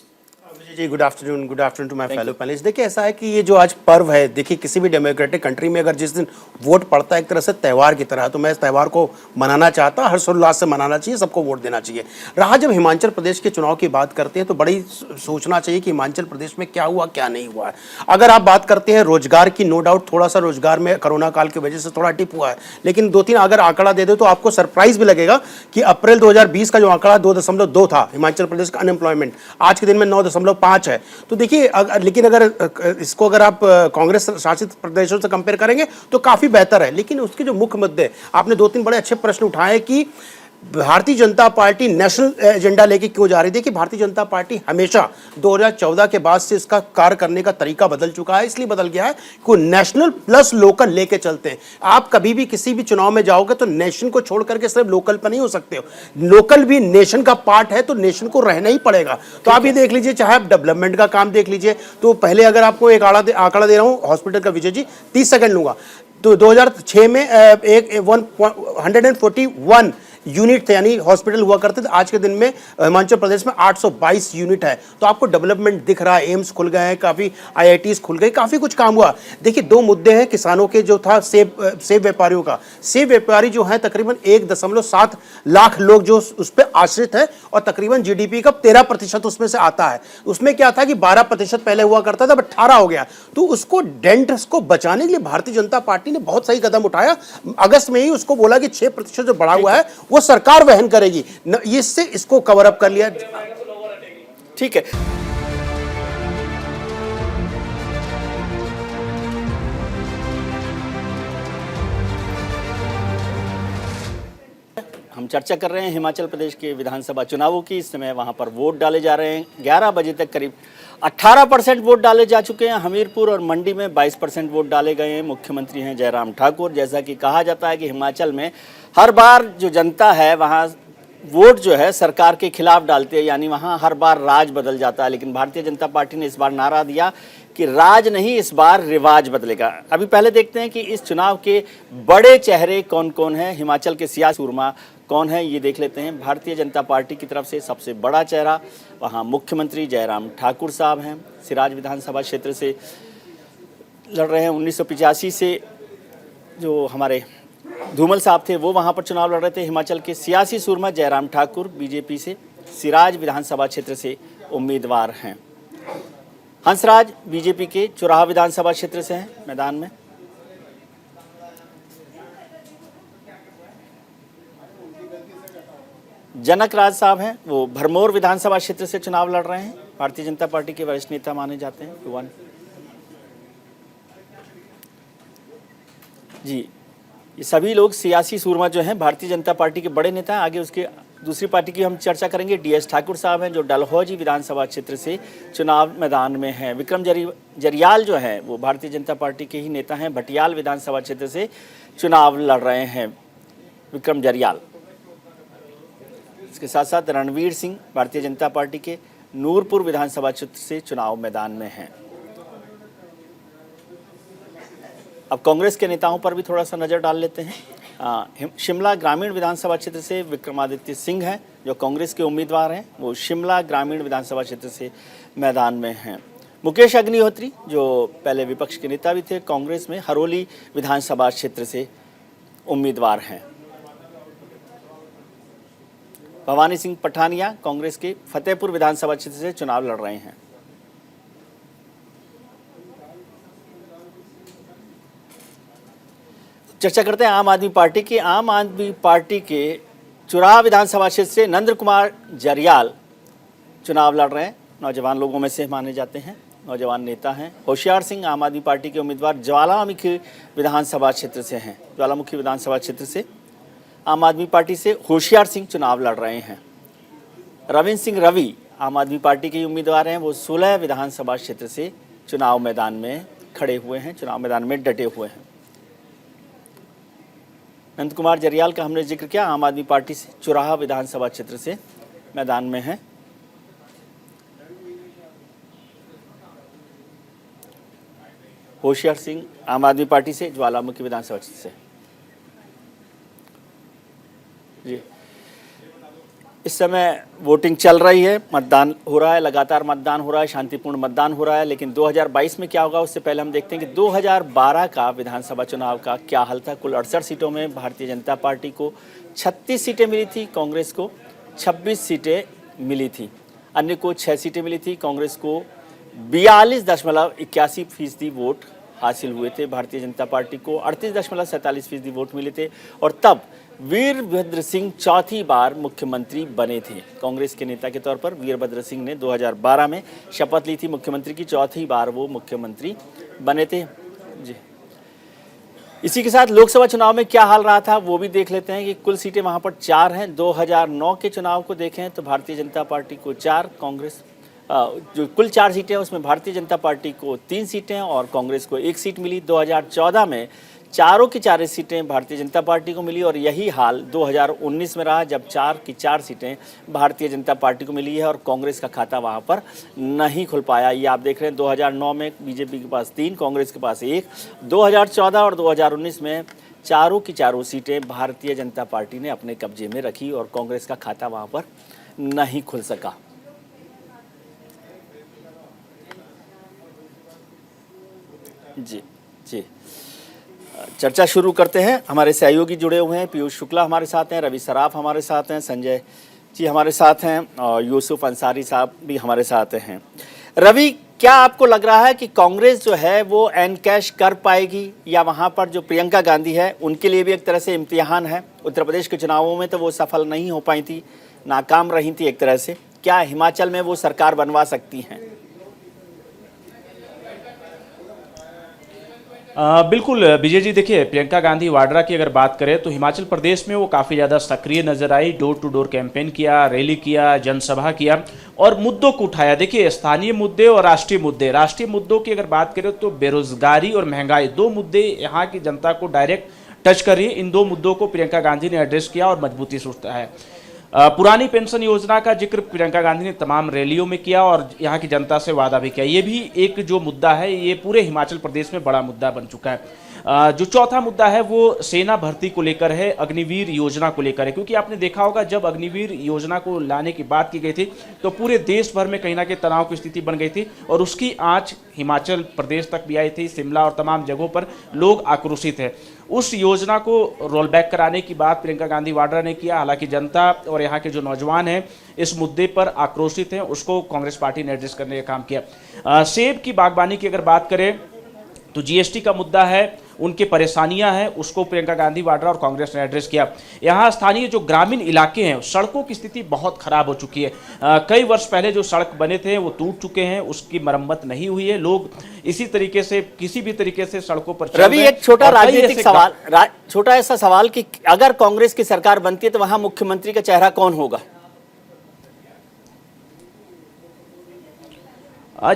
जी good afternoon to my fellow panelist. देखिए ऐसा है कि ये जो आज पर्व है, देखिए किसी भी डेमोक्रेटिक कंट्री में अगर जिस दिन वोट पड़ता है एक तरह से त्यौहार की तरह, तो मैं इस त्यौहार को मनाना चाहता, हर्षोल्लास से मनाना चाहिए, सबको वोट देना चाहिए। रहा जब हिमाचल प्रदेश के चुनाव की बात करते हैं तो बड़ी सोचना चाहिए कि हिमाचल प्रदेश में क्या हुआ क्या नहीं हुआ है। अगर आप बात करते हैं रोजगार की, नो डाउट थोड़ा सा रोजगार में कोरोना काल की वजह से थोड़ा टिप हुआ है, लेकिन 2-3 अगर आंकड़ा दे दो तो आपको सरप्राइज भी लगेगा कि अप्रैल 2020 का जो आंकड़ा 2.2 था हिमाचल प्रदेश का अनएम्प्लॉयमेंट, आज के दिन में 9.5 है। तो देखिए लेकिन अगर इसको अगर आप कांग्रेस शासित प्रदेशों से कंपेयर करेंगे तो काफी बेहतर है। लेकिन उसके जो मुख्य मुद्दे, आपने 2-3 बड़े अच्छे प्रश्न उठाए कि Bharatiya Janata party national agenda लेके क्यों जा रही थी। कि भारतीय जनता पार्टी हमेशा 2014 के बाद से इसका कार्य करने का तरीका बदल चुका है, इसलिए बदल गया है कि नेशनल प्लस लोकल लेके चलते हैं। आप कभी भी किसी भी चुनाव में जाओगे तो नेशन को छोड़ करके सिर्फ लोकल पर नहीं हो सकते हो, लोकल भी नेशन का पार्ट है, तो नेशन को रहना ही पड़ेगा। तो आप ये देख लीजिए, चाहे आप डेवलपमेंट का काम देख लीजिए, तो पहले अगर आपको एक आंकड़ा दे रहा हूँ हॉस्पिटल का, विजय जी 30 सेकंड लूंगा, तो 2006 में 141 यूनिट थे, यानी हॉस्पिटल हुआ करते थे। आज के दिन में हिमाचल प्रदेश में 822 यूनिट है। तो आपको डेवलपमेंट दिख रहा है, एम्स खुल गए हैं, काफ़ी IITs खुल गई, काफ़ी कुछ काम हुआ। देखिए 2 मुद्दे हैं किसानों के, जो था सेब व्यापारियों का। सेब व्यापारी जो है तकरीबन 1.7 लाख लोग जो उस पर आश्रित है, और तकरीबन GDP का 13% उसमें से आता है। उसमें क्या था कि 12% पहले हुआ करता था, अब 18 हो गया। तो उसको डेंट को बचाने के लिए भारतीय जनता पार्टी ने बहुत सही कदम उठाया। अगस्त में ही उसको बोला कि 6% जो बढ़ा हुआ है वो सरकार वहन करेगी, इससे इसको कवर अप कर लिया। ठीक है, हम चर्चा कर रहे हैं हिमाचल प्रदेश के विधानसभा चुनावों की। इस समय वहां पर वोट डाले जा रहे हैं। 11 बजे तक करीब 18% वोट डाले जा चुके हैं। हमीरपुर और मंडी में 22% वोट डाले गए हैं। मुख्यमंत्री हैं जयराम ठाकुर। जैसा कि कहा जाता है कि हिमाचल में हर बार जो जनता है वहाँ वोट जो है सरकार के खिलाफ डालते हैं, यानी वहाँ हर बार राज बदल जाता है। लेकिन भारतीय जनता पार्टी ने इस बार नारा दिया कि राज नहीं, इस बार रिवाज बदलेगा। अभी पहले देखते हैं कि इस चुनाव के बड़े चेहरे कौन कौन हैं, हिमाचल के सियासी सूरमा कौन है, ये देख लेते हैं। भारतीय जनता पार्टी की तरफ से सबसे बड़ा चेहरा वहाँ मुख्यमंत्री जयराम ठाकुर साहब हैं। सिराज विधानसभा क्षेत्र से लड़ रहे हैं। 1985 से जो हमारे धूमल साहब थे वो वहाँ पर चुनाव लड़ रहे थे। हिमाचल के सियासी सूरमा जयराम ठाकुर बीजेपी से सिराज विधानसभा क्षेत्र से उम्मीदवार हैं। हंसराज बीजेपी के चुराह विधानसभा क्षेत्र से हैं मैदान में। जनक राज साहब हैं, वो भरमौर विधानसभा क्षेत्र से चुनाव लड़ रहे हैं। भारतीय जनता पार्टी के वरिष्ठ नेता माने जाते हैं। जी, ये सभी लोग सियासी सूरमा जो हैं भारतीय जनता पार्टी के बड़े नेता हैं। आगे उसके दूसरी पार्टी की हम चर्चा करेंगे। DS ठाकुर साहब हैं जो डलहौजी विधानसभा क्षेत्र से चुनाव मैदान में हैं। विक्रम जरियाल जो हैं वो भारतीय जनता पार्टी के ही नेता हैं। भटियाल विधानसभा क्षेत्र से चुनाव लड़ रहे हैं विक्रम जरियाल। इसके साथ साथ रणवीर सिंह भारतीय जनता पार्टी के नूरपुर विधानसभा क्षेत्र से चुनाव मैदान में हैं। अब कांग्रेस के नेताओं पर भी थोड़ा सा नज़र डाल लेते हैं। शिमला ग्रामीण विधानसभा क्षेत्र से विक्रमादित्य सिंह हैं जो कांग्रेस के उम्मीदवार हैं, वो शिमला ग्रामीण विधानसभा क्षेत्र से मैदान में हैं। मुकेश अग्निहोत्री जो पहले विपक्ष के नेता भी थे, कांग्रेस में हरोली विधानसभा क्षेत्र से उम्मीदवार हैं। भवानी सिंह पठानिया कांग्रेस के फतेहपुर विधानसभा क्षेत्र से चुनाव लड़ रहे हैं। चर्चा करते हैं आम आदमी पार्टी की। आम आदमी पार्टी के चुराह विधानसभा क्षेत्र से नंद कुमार जरियाल चुनाव लड़ रहे हैं। नौजवान लोगों में से माने जाते हैं, नौजवान नेता हैं। होशियार सिंह आम आदमी पार्टी के उम्मीदवार ज्वालामुखी विधानसभा क्षेत्र से हैं। ज्वालामुखी विधानसभा क्षेत्र से आम आदमी पार्टी से होशियार सिंह चुनाव लड़ रहे हैं। रविंद्र सिंह रवि आम आदमी पार्टी के उम्मीदवार हैं, वो 16 विधानसभा क्षेत्र से चुनाव मैदान में खड़े हुए हैं, चुनाव मैदान में डटे हुए हैं। नंद कुमार जरियाल का हमने जिक्र किया, आम आदमी पार्टी से चुराह विधानसभा क्षेत्र से मैदान में है। होशियार सिंह आम आदमी पार्टी से, ज्वालामुखी विधानसभा क्षेत्र से। जी, इस समय वोटिंग चल रही है, मतदान हो रहा है, लगातार मतदान हो रहा है, शांतिपूर्ण मतदान हो रहा है। लेकिन 2022 में क्या होगा उससे पहले हम देखते हैं कि 2012 का विधानसभा चुनाव का क्या हाल था। कुल 68 सीटों में भारतीय जनता पार्टी को 36 सीटें मिली थी, कांग्रेस को 26 सीटें मिली थी, अन्य को 6 सीटें मिली थी। कांग्रेस को 42.81% वोट हासिल हुए थे, भारतीय जनता पार्टी को 38.47% वोट मिले थे। और तब वीरभद्र सिंह चौथी बार मुख्यमंत्री बने थे। कांग्रेस के नेता के तौर पर वीरभद्र सिंह ने 2012 में शपथ ली थी मुख्यमंत्री की, चौथी बार वो मुख्यमंत्री बने थे। जी, इसी के साथ लोकसभा चुनाव में क्या हाल रहा था वो भी देख लेते हैं कि कुल सीटें वहां पर 4 हैं। 2009 के चुनाव को देखें तो भारतीय जनता पार्टी को 4, कांग्रेस जो कुल 4 सीटें हैं उसमें भारतीय जनता पार्टी को 3 सीटें और कांग्रेस को 1 सीट मिली। 2014 में चारों की 4 सीटें भारतीय जनता पार्टी को मिली और यही हाल 2019 में रहा, जब 4 की 4 सीटें भारतीय जनता पार्टी को मिली है और कांग्रेस का खाता वहां पर नहीं खुल पाया। ये आप देख रहे हैं 2009 में बीजेपी के पास 3, कांग्रेस के पास 1, 2014 और 2019 में चारों की चारों सीटें भारतीय जनता पार्टी ने अपने कब्जे में रखी और कांग्रेस का खाता वहां पर नहीं खुल सका। जी जी, चर्चा शुरू करते हैं। हमारे सहयोगी जुड़े हुए हैं, पीयूष शुक्ला हमारे साथ हैं, रवि सराफ हमारे साथ हैं, संजय जी हमारे साथ हैं और यूसुफ अंसारी साहब भी हमारे साथ हैं। रवि, क्या आपको लग रहा है कि कांग्रेस जो है वो एनकैश कर पाएगी या वहां पर जो प्रियंका गांधी है उनके लिए भी एक तरह से इम्तिहान है? उत्तर प्रदेश के चुनावों में तो वो सफल नहीं हो पाई थी, नाकाम रही थी एक तरह से। क्या हिमाचल में वो सरकार बनवा सकती हैं? बिल्कुल विजय जी, देखिए प्रियंका गांधी वाड्रा की अगर बात करें तो हिमाचल प्रदेश में वो काफ़ी ज़्यादा सक्रिय नजर आई, डोर टू डोर कैंपेन किया, रैली किया, जनसभा किया और मुद्दों को उठाया। देखिए स्थानीय मुद्दे और राष्ट्रीय मुद्दों की अगर बात करें तो बेरोजगारी और महंगाई 2 मुद्दे यहाँ की जनता को डायरेक्ट टच कर रही है। इन 2 मुद्दों को प्रियंका गांधी ने एड्रेस किया और मजबूती से उठाया है। पुरानी पेंशन योजना का जिक्र प्रियंका गांधी ने तमाम रैलियों में किया और यहाँ की जनता से वादा भी किया। ये भी एक जो मुद्दा है ये पूरे हिमाचल प्रदेश में बड़ा मुद्दा बन चुका है। जो चौथा मुद्दा है वो सेना भर्ती को लेकर है, अग्निवीर योजना को लेकर है, क्योंकि आपने देखा होगा जब अग्निवीर योजना को लाने की बात की गई थी तो पूरे देश भर में कहीं ना कहीं तनाव की स्थिति बन गई थी और उसकी आंच हिमाचल प्रदेश तक भी आई थी। शिमला और तमाम जगहों पर लोग आक्रोशित है। उस योजना को रोल बैक कराने की बात प्रियंका गांधी वाड्रा ने किया। हालांकि जनता और यहाँ के जो नौजवान हैं इस मुद्दे पर आक्रोशित हैं, उसको कांग्रेस पार्टी ने एड्रेस करने का काम किया। सेब की बागवानी की अगर बात करें तो जीएसटी का मुद्दा है, उनके परेशानियां हैं, उसको प्रियंका गांधी वाड्रा और कांग्रेस ने एड्रेस किया। यहाँ स्थानीय जो ग्रामीण इलाके हैं सड़कों की स्थिति बहुत खराब हो चुकी है। कई वर्ष पहले जो सड़क बने थे वो टूट चुके हैं, उसकी मरम्मत नहीं हुई है। लोग इसी तरीके से किसी भी तरीके से सड़कों पर रवि, एक छोटा राजनीतिक सवाल, छोटा ऐसा सवाल कि अगर कांग्रेस की सरकार बनती है तो वहां मुख्यमंत्री का चेहरा कौन होगा?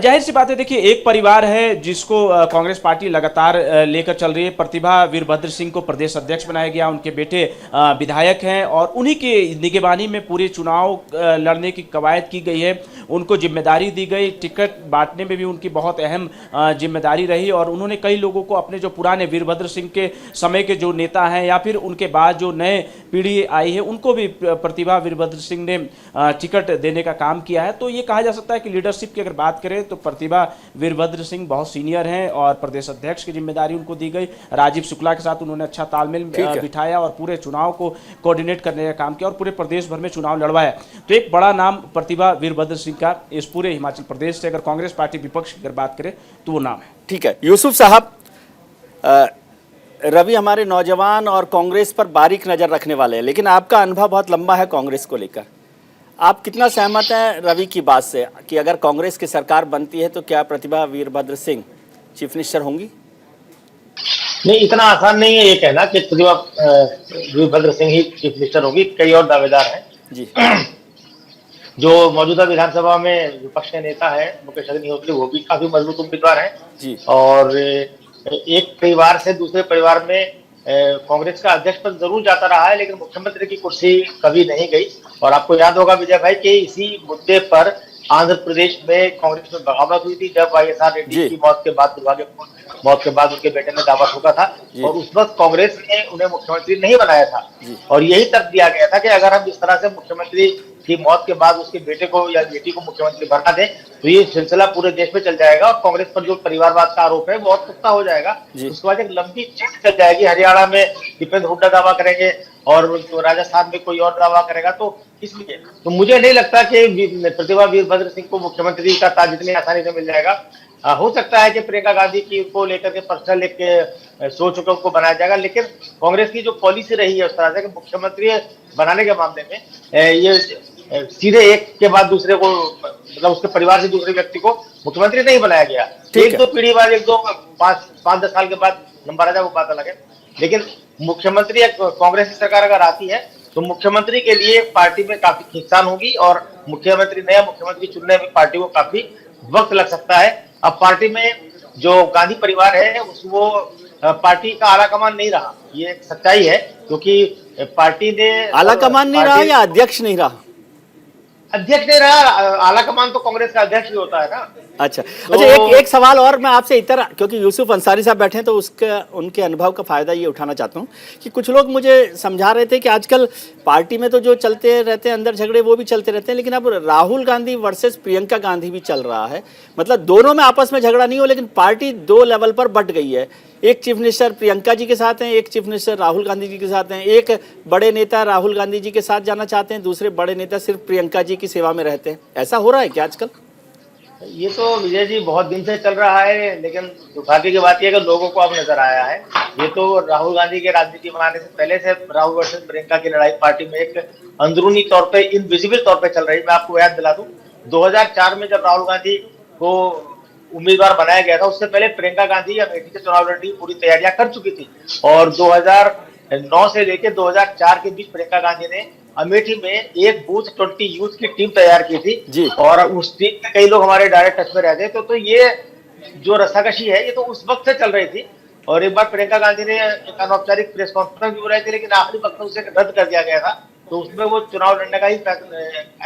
जाहिर सी बात है, देखिए एक परिवार है जिसको कांग्रेस पार्टी लगातार लेकर चल रही है। प्रतिभा वीरभद्र सिंह को प्रदेश अध्यक्ष बनाया गया, उनके बेटे विधायक हैं और उन्हीं के निगरानी में पूरे चुनाव लड़ने की कवायद की गई है। उनको जिम्मेदारी दी गई, टिकट बांटने में भी उनकी बहुत अहम जिम्मेदारी रही और उन्होंने कई लोगों को अपने जो पुराने वीरभद्र सिंह के समय के जो नेता हैं या फिर उनके बाद जो नए पीढ़ी आई है उनको भी प्रतिभा वीरभद्र सिंह ने टिकट देने का काम किया है। तो ये कहा जा सकता है कि लीडरशिप की अगर बात करें तो प्रतिभा वीरभद्र सिंह बहुत सीनियर हैं और प्रदेश अध्यक्ष की जिम्मेदारी उनको दी गई। राजीव शुक्ला के साथ उन्होंने अच्छा तालमेल बिठाया और पूरे चुनाव को कोऑर्डिनेट करने का काम किया और पूरे प्रदेश भर में चुनाव लड़वाया। तो एक बड़ा नाम प्रतिभा वीरभद्र सिंह का इस पूरे हिमाचल प्रदेश से अगर कांग्रेस पार्टी विपक्ष की अगर बात करें तो वो नाम है। ठीक है यूसुफ साहब, रवि हमारे नौजवान और कांग्रेस पर बारीक नजर रखने वाले हैं, लेकिन आपका अनुभव बहुत लंबा है कांग्रेस को लेकर। आप कितना सहमत हैं रवि की बात से कि अगर कांग्रेस की सरकार बनती है तो क्या प्रतिभा वीरभद्र सिंह चीफ मिनिस्टर होंगी? नहीं, इतना आसान नहीं है ये कहना कि प्रतिभा वीरभद्र सिंह ही चीफ मिनिस्टर होगी। कई और दावेदार हैं जी। जो मौजूदा विधानसभा में विपक्ष के नेता है मुकेश अग्निहोत्री, वो भी काफी मजबूत उम्मीदवार हैं जी। और एक परिवार से दूसरे परिवार में कांग्रेस का अध्यक्ष पद जरूर जाता रहा है, लेकिन मुख्यमंत्री की कुर्सी कभी नहीं गई। और आपको याद होगा विजय भाई कि इसी मुद्दे पर आंध्र प्रदेश में कांग्रेस में बगावत हुई थी जब YSR रेड्डी की मौत के बाद दुर्भाग्यपूर्ण मौत के बाद उनके बेटे ने दावा ठोका था और उस वक्त कांग्रेस ने उन्हें मुख्यमंत्री नहीं बनाया था और यही तर्क दिया गया था कि अगर हम इस तरह से मुख्यमंत्री की मौत के बाद उसके बेटे को या बेटी को मुख्यमंत्री बना दें तो ये सिलसिला पूरे देश में चल जाएगा और कांग्रेस पर जो परिवारवाद का आरोप है वो और पुख्ता हो जाएगा। उसके बाद एक लंबी चेन चल जाएगी। हरियाणा में दीपेंद्र हुड्डा दावा करेंगे और तो राजस्थान में कोई और दावा करेगा, तो इसलिए तो मुझे नहीं लगता कि प्रतिभा वीरभद्र सिंह को मुख्यमंत्री का ताज इतनी आसानी से मिल जाएगा। हो सकता है कि प्रियंका गांधी की को लेकर के पर्सनल एक सोच को उनको बनाया जाएगा, लेकिन कांग्रेस की जो पॉलिसी रही है उस तरह से कि मुख्यमंत्री बनाने के मामले में ये सीधे एक के बाद दूसरे को मतलब उसके परिवार से दूसरे व्यक्ति को मुख्यमंत्री नहीं बनाया गया। एक दो पीढ़ी बाद, एक दो 5-10 साल के बाद नंबर आ जाए वो बात अलग है, लेकिन मुख्यमंत्री कांग्रेस की सरकार अगर आती है तो मुख्यमंत्री के लिए पार्टी में काफी खींचतान होगी और नया मुख्यमंत्री चुनने में पार्टी को काफी वक्त लग सकता है। अब पार्टी में जो गांधी परिवार है वो पार्टी का आला कमान नहीं रहा, ये एक सच्चाई है, क्योंकि पार्टी ने आला कमान नहीं रहा या अध्यक्ष नहीं रहा? अध्यक्ष नहीं रहा, आला कमान तो कांग्रेस का अध्यक्ष ही होता है ना। अच्छा एक सवाल और मैं आपसे इतर, क्योंकि यूसुफ अंसारी साहब बैठे हैं तो उनके अनुभव का फायदा ये उठाना चाहता हूँ कि कुछ लोग मुझे समझा रहे थे कि आजकल पार्टी में तो जो चलते रहते हैं अंदर झगड़े वो भी चलते रहते हैं, लेकिन अब राहुल गांधी वर्सेस प्रियंका गांधी भी चल रहा है। मतलब दोनों में आपस में झगड़ा नहीं हो, लेकिन पार्टी 2 लेवल पर बंट गई है। एक चीफ मिनिस्टर प्रियंका जी के साथ हैं, एक चीफ मिनिस्टर राहुल गांधी जी के साथ हैं। एक बड़े नेता राहुल गांधी जी के साथ जाना चाहते हैं, दूसरे बड़े नेता सिर्फ प्रियंका जी की सेवा में रहते हैं। ऐसा हो रहा है क्या आजकल? ये तो विजय जी बहुत दिन से चल रहा है, लेकिन दुर्भाग्य की बात यह है कि लोगों को अब नजर आया है। ये तो राहुल गांधी के राजनीति में आने से पहले से राहुल वर्सेस प्रियंका की लड़ाई पार्टी में एक अंदरूनी तौर पे, इनविजिबल तौर पे चल रही है। मैं आपको याद दिला दूं, 2004 में जब राहुल गांधी को उम्मीदवार बनाया गया था, उससे पहले प्रियंका गांधी अमेठी से चुनाव लड़ने की पूरी तैयारियां कर चुकी थी और 2009 से लेकर 2004 के बीच प्रियंका गांधी ने अमेठी में एक बूथ 20 यूथ की टीम तैयार की थी और उस टीम में कई लोग हमारे डायरेक्ट टच में रहते तो ये जो रस्साकशी है ये तो उस वक्त से चल रही थी। और एक बार प्रियंका गांधी ने एक अनौपचारिक प्रेस कॉन्फ्रेंस भी बुलाई थी, लेकिन आखिरी वक्त में उसे रद्द कर दिया गया था, तो उसमें वो चुनाव लड़ने का ही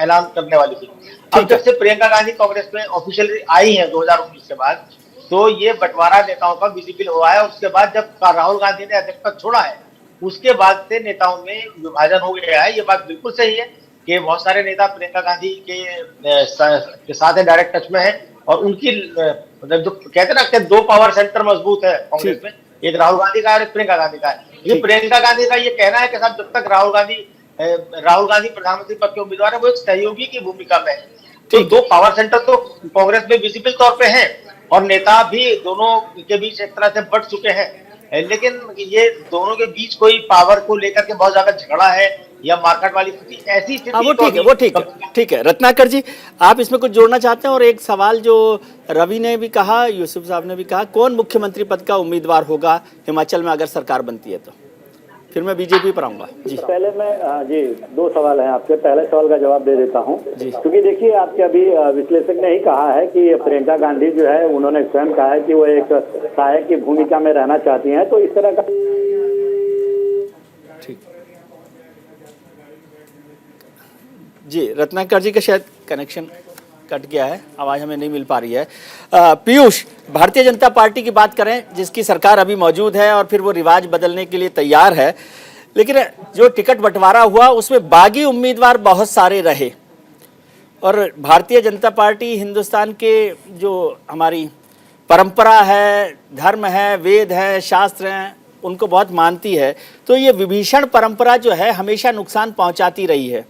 ऐलान करने वाली थी। अब जब से प्रियंका गांधी कांग्रेस में ऑफिशियली आई है 2019 के बाद, तो ये बंटवारा नेताओं का विजिबल हुआ है। उसके बाद जब राहुल गांधी ने अध्यक्ष पद छोड़ा है, उसके बाद से नेताओं में विभाजन हो गया है। ये बात बिल्कुल सही है कि बहुत सारे नेता प्रियंका गांधी के साथ डायरेक्ट टच में है और उनकी मतलब जो कहते ना कि 2 पावर सेंटर मजबूत है कांग्रेस में, एक राहुल गांधी का और एक प्रियंका गांधी का है। ये प्रियंका गांधी का ये कहना है कि साहब जब तक राहुल गांधी प्रधानमंत्री पद के उम्मीदवार है वो एक सहयोगी की भूमिका में है। तो 2 पावर सेंटर तो कांग्रेस में विजिबल तौर पे हैं और नेता भी दोनों के बीच एक तरह से बट चुके हैं, लेकिन ये दोनों के बीच कोई पावर को लेकर के बहुत ज्यादा झगड़ा है या मार्केट वाली स्थिति, ऐसी स्थिति वो ठीक है। रत्नाकर जी, आप इसमें कुछ जोड़ना चाहते हैं? और एक सवाल जो रवि ने भी कहा, यूसुफ साहब ने भी कहा, कौन मुख्यमंत्री पद का उम्मीदवार होगा हिमाचल में अगर सरकार बनती है तो? फिर मैं बीजेपी पर आऊंगा जी। पहले मैं जी 2 सवाल हैं आपके, पहले सवाल का जवाब दे देता हूं, क्योंकि देखिए आपके अभी विश्लेषक ने ही कहा है कि प्रियंका गांधी जो है उन्होंने स्वयं कहा है कि वो एक सहायक की भूमिका में रहना चाहती हैं, तो इस तरह का जी। रत्नाकर जी का शायद कनेक्शन कट गया है, आवाज हमें नहीं मिल पा रही है। पीयूष, भारतीय जनता पार्टी की बात करें जिसकी सरकार अभी मौजूद है और फिर वो रिवाज बदलने के लिए तैयार है, लेकिन जो टिकट बंटवारा हुआ उसमें बागी उम्मीदवार बहुत सारे रहे और भारतीय जनता पार्टी हिंदुस्तान के जो हमारी परंपरा है, धर्म है, वेद है, शास्त्र हैं, उनको बहुत मानती है। तो ये विभीषण परंपरा जो है हमेशा नुकसान पहुंचाती रही है,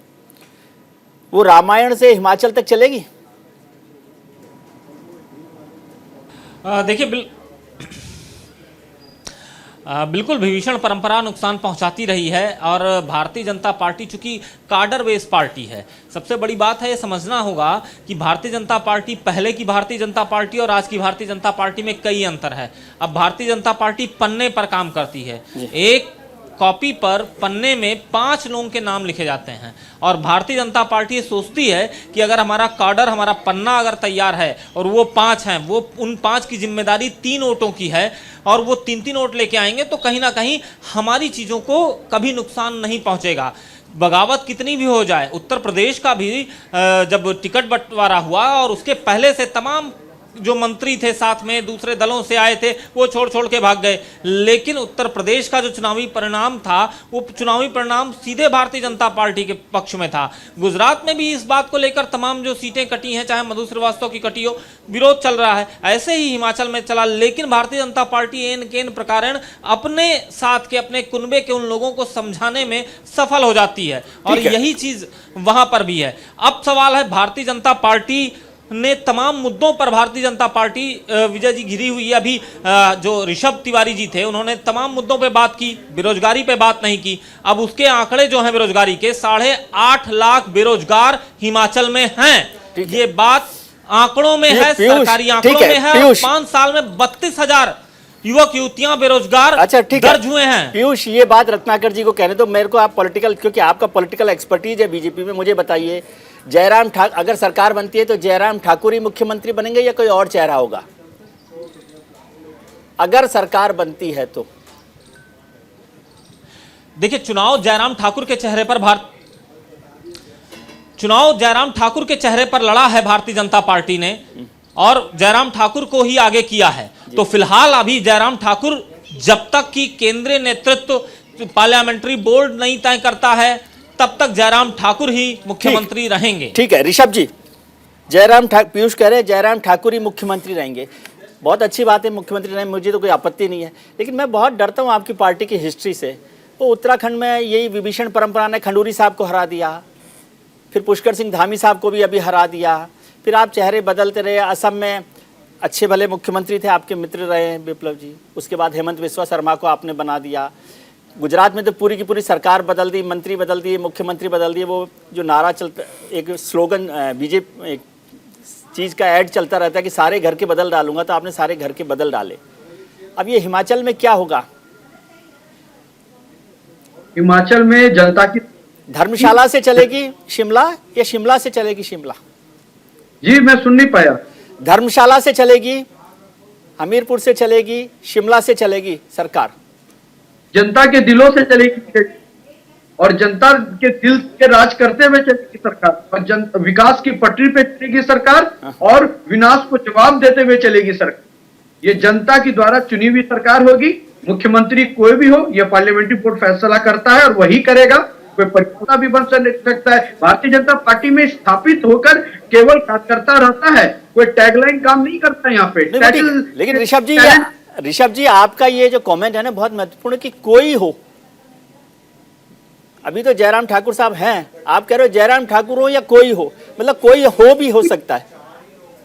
वो रामायण से हिमाचल तक चलेगी? देखिए बिल्कुल विभीषण परंपरा नुकसान पहुंचाती रही है और भारतीय जनता पार्टी चूंकि कार्डर बेस पार्टी है, सबसे बड़ी बात है ये समझना होगा कि भारतीय जनता पार्टी, पहले की भारतीय जनता पार्टी और आज की भारतीय जनता पार्टी में कई अंतर है। अब भारतीय जनता पार्टी पन्ने पर काम करती है, एक कॉपी पर पन्ने में 5 लोगों के नाम लिखे जाते हैं और भारतीय जनता पार्टी ये सोचती है कि अगर हमारा कार्डर, हमारा पन्ना अगर तैयार है और वो 5 हैं, वो उन 5 की जिम्मेदारी 3 वोटों की है और वो 3-3 वोट लेके आएंगे तो कहीं ना कहीं हमारी चीज़ों को कभी नुकसान नहीं पहुंचेगा। बगावत कितनी भी हो जाए, उत्तर प्रदेश का भी जब टिकट बंटवारा हुआ और उसके पहले से तमाम जो मंत्री थे साथ में दूसरे दलों से आए थे वो छोड़ छोड़ के भाग गए। लेकिन उत्तर प्रदेश का जो चुनावी परिणाम था वो चुनावी परिणाम सीधे भारतीय जनता पार्टी के पक्ष में था। गुजरात में भी इस बात को लेकर तमाम जो सीटें कटी हैं, चाहे मधु श्रीवास्तव की कटी हो, विरोध चल रहा है। ऐसे ही हिमाचल में चला, लेकिन भारतीय जनता पार्टी एन केन प्रकारेण अपने साथ के, अपने कुनबे के उन लोगों को समझाने में सफल हो जाती है और यही चीज वहां पर भी है। अब सवाल है, भारतीय जनता पार्टी ने तमाम मुद्दों पर भारतीय जनता पार्टी विजय जी घिरी हुई है। अभी जो ऋषभ तिवारी जी थे उन्होंने तमाम मुद्दों पे बात की, बेरोजगारी पे बात नहीं की। अब उसके आंकड़े जो हैं बेरोजगारी के, 8.5 लाख बेरोजगार हिमाचल में हैं। ये बात आंकड़ों में है, सरकारी आंकड़ों में है। 5 साल में 32,000 युवक युवतियां बेरोजगार दर्ज हुए हैं। पीयूष, ये बात रत्नाकर जी को कहने दो। मेरे को आप पॉलिटिकल, क्योंकि आपका पॉलिटिकल एक्सपर्टीज है बीजेपी में, मुझे बताइए, जयराम ठाकुर अगर सरकार बनती है तो जयराम ठाकुर ही मुख्यमंत्री बनेंगे या कोई और चेहरा होगा? अगर सरकार बनती है तो देखिए, चुनाव जयराम ठाकुर के चेहरे पर लड़ा है भारतीय जनता पार्टी ने और जयराम ठाकुर को ही आगे किया है। तो फिलहाल अभी जयराम ठाकुर, जब तक कि केंद्रीय नेतृत्व पार्लियामेंट्री बोर्ड नहीं तय करता है, तब तक जयराम ठाकुर ही मुख्यमंत्री रहेंगे। ठीक है ऋषभ जी, पीयूष कह रहे हैं जयराम ठाकुर ही मुख्यमंत्री रहेंगे। बहुत अच्छी बात है, मुख्यमंत्री रहेंगे, मुझे तो कोई आपत्ति नहीं है। लेकिन मैं बहुत डरता हूं आपकी पार्टी की हिस्ट्री से। वो उत्तराखंड में यही विभीषण परंपरा ने खंडूरी साहब को हरा दिया, फिर पुष्कर सिंह धामी साहब को भी अभी हरा दिया, फिर आप चेहरे बदलते रहे। असम में अच्छे भले मुख्यमंत्री थे, आपके मित्र रहे हैं विप्लव जी, उसके बाद हेमंत बिस्वा शर्मा को आपने बना दिया। गुजरात में तो पूरी की पूरी सरकार बदल दी, मंत्री बदल दिए, मुख्यमंत्री बदल दिए। वो जो नारा चलता, एक स्लोगन बीजेपी एक चीज़ का ऐड चलता रहता है कि सारे घर के बदल डालूंगा, तो आपने सारे घर के बदल डाले। अब ये हिमाचल में क्या होगा? हिमाचल में जनता की धर्मशाला से चलेगी शिमला या शिमला से चलेगी शिमला? जी मैं सुन नहीं पाया। धर्मशाला से चलेगी, हमीरपुर से चलेगी, शिमला से चलेगी सरकार? जनता के दिलों से चलेगी और जनता के दिल के राज करते हुए चलेगी सरकार, और विकास की पटरी पे चलेगी सरकार और विनाश को जवाब देते हुए चलेगी सरकार। ये जनता की द्वारा चुनी हुई सरकार होगी। मुख्यमंत्री कोई भी हो, यह पार्लियामेंट्री बोर्ड फैसला करता है और वही करेगा। कोई परिवर्तन भी बन सकता है। भारतीय जनता पार्टी में स्थापित होकर केवल कार्यकर्ता रहता है, कोई टैगलाइन काम नहीं करता यहाँ पे। लेकिन ऋषभ जी आपका ये जो कमेंट है ना बहुत महत्वपूर्ण, कि कोई हो। अभी तो जयराम ठाकुर साहब हैं, आप कह रहे हो जयराम ठाकुर हो या कोई हो, मतलब कोई हो भी हो सकता है।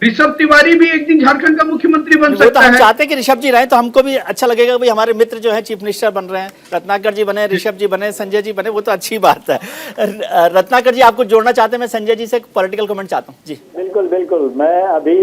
ऋषभ तिवारी भी एक दिन झारखंड का मुख्यमंत्री बन सकता है। हम चाहते हैं कि ऋषभ जी रहे तो हमको भी अच्छा लगेगा, भाई हमारे मित्र जो है चीफ मिनिस्टर बन रहे हैं, रत्नाकर जी बने, ऋषभ जी बने, संजय जी बने, वो तो अच्छी बात है। रत्नाकर जी आपको जोड़ना चाहते हैं? मैं संजय जी से पॉलिटिकल कमेंट चाहता हूँ जी। बिल्कुल बिल्कुल, मैं अभी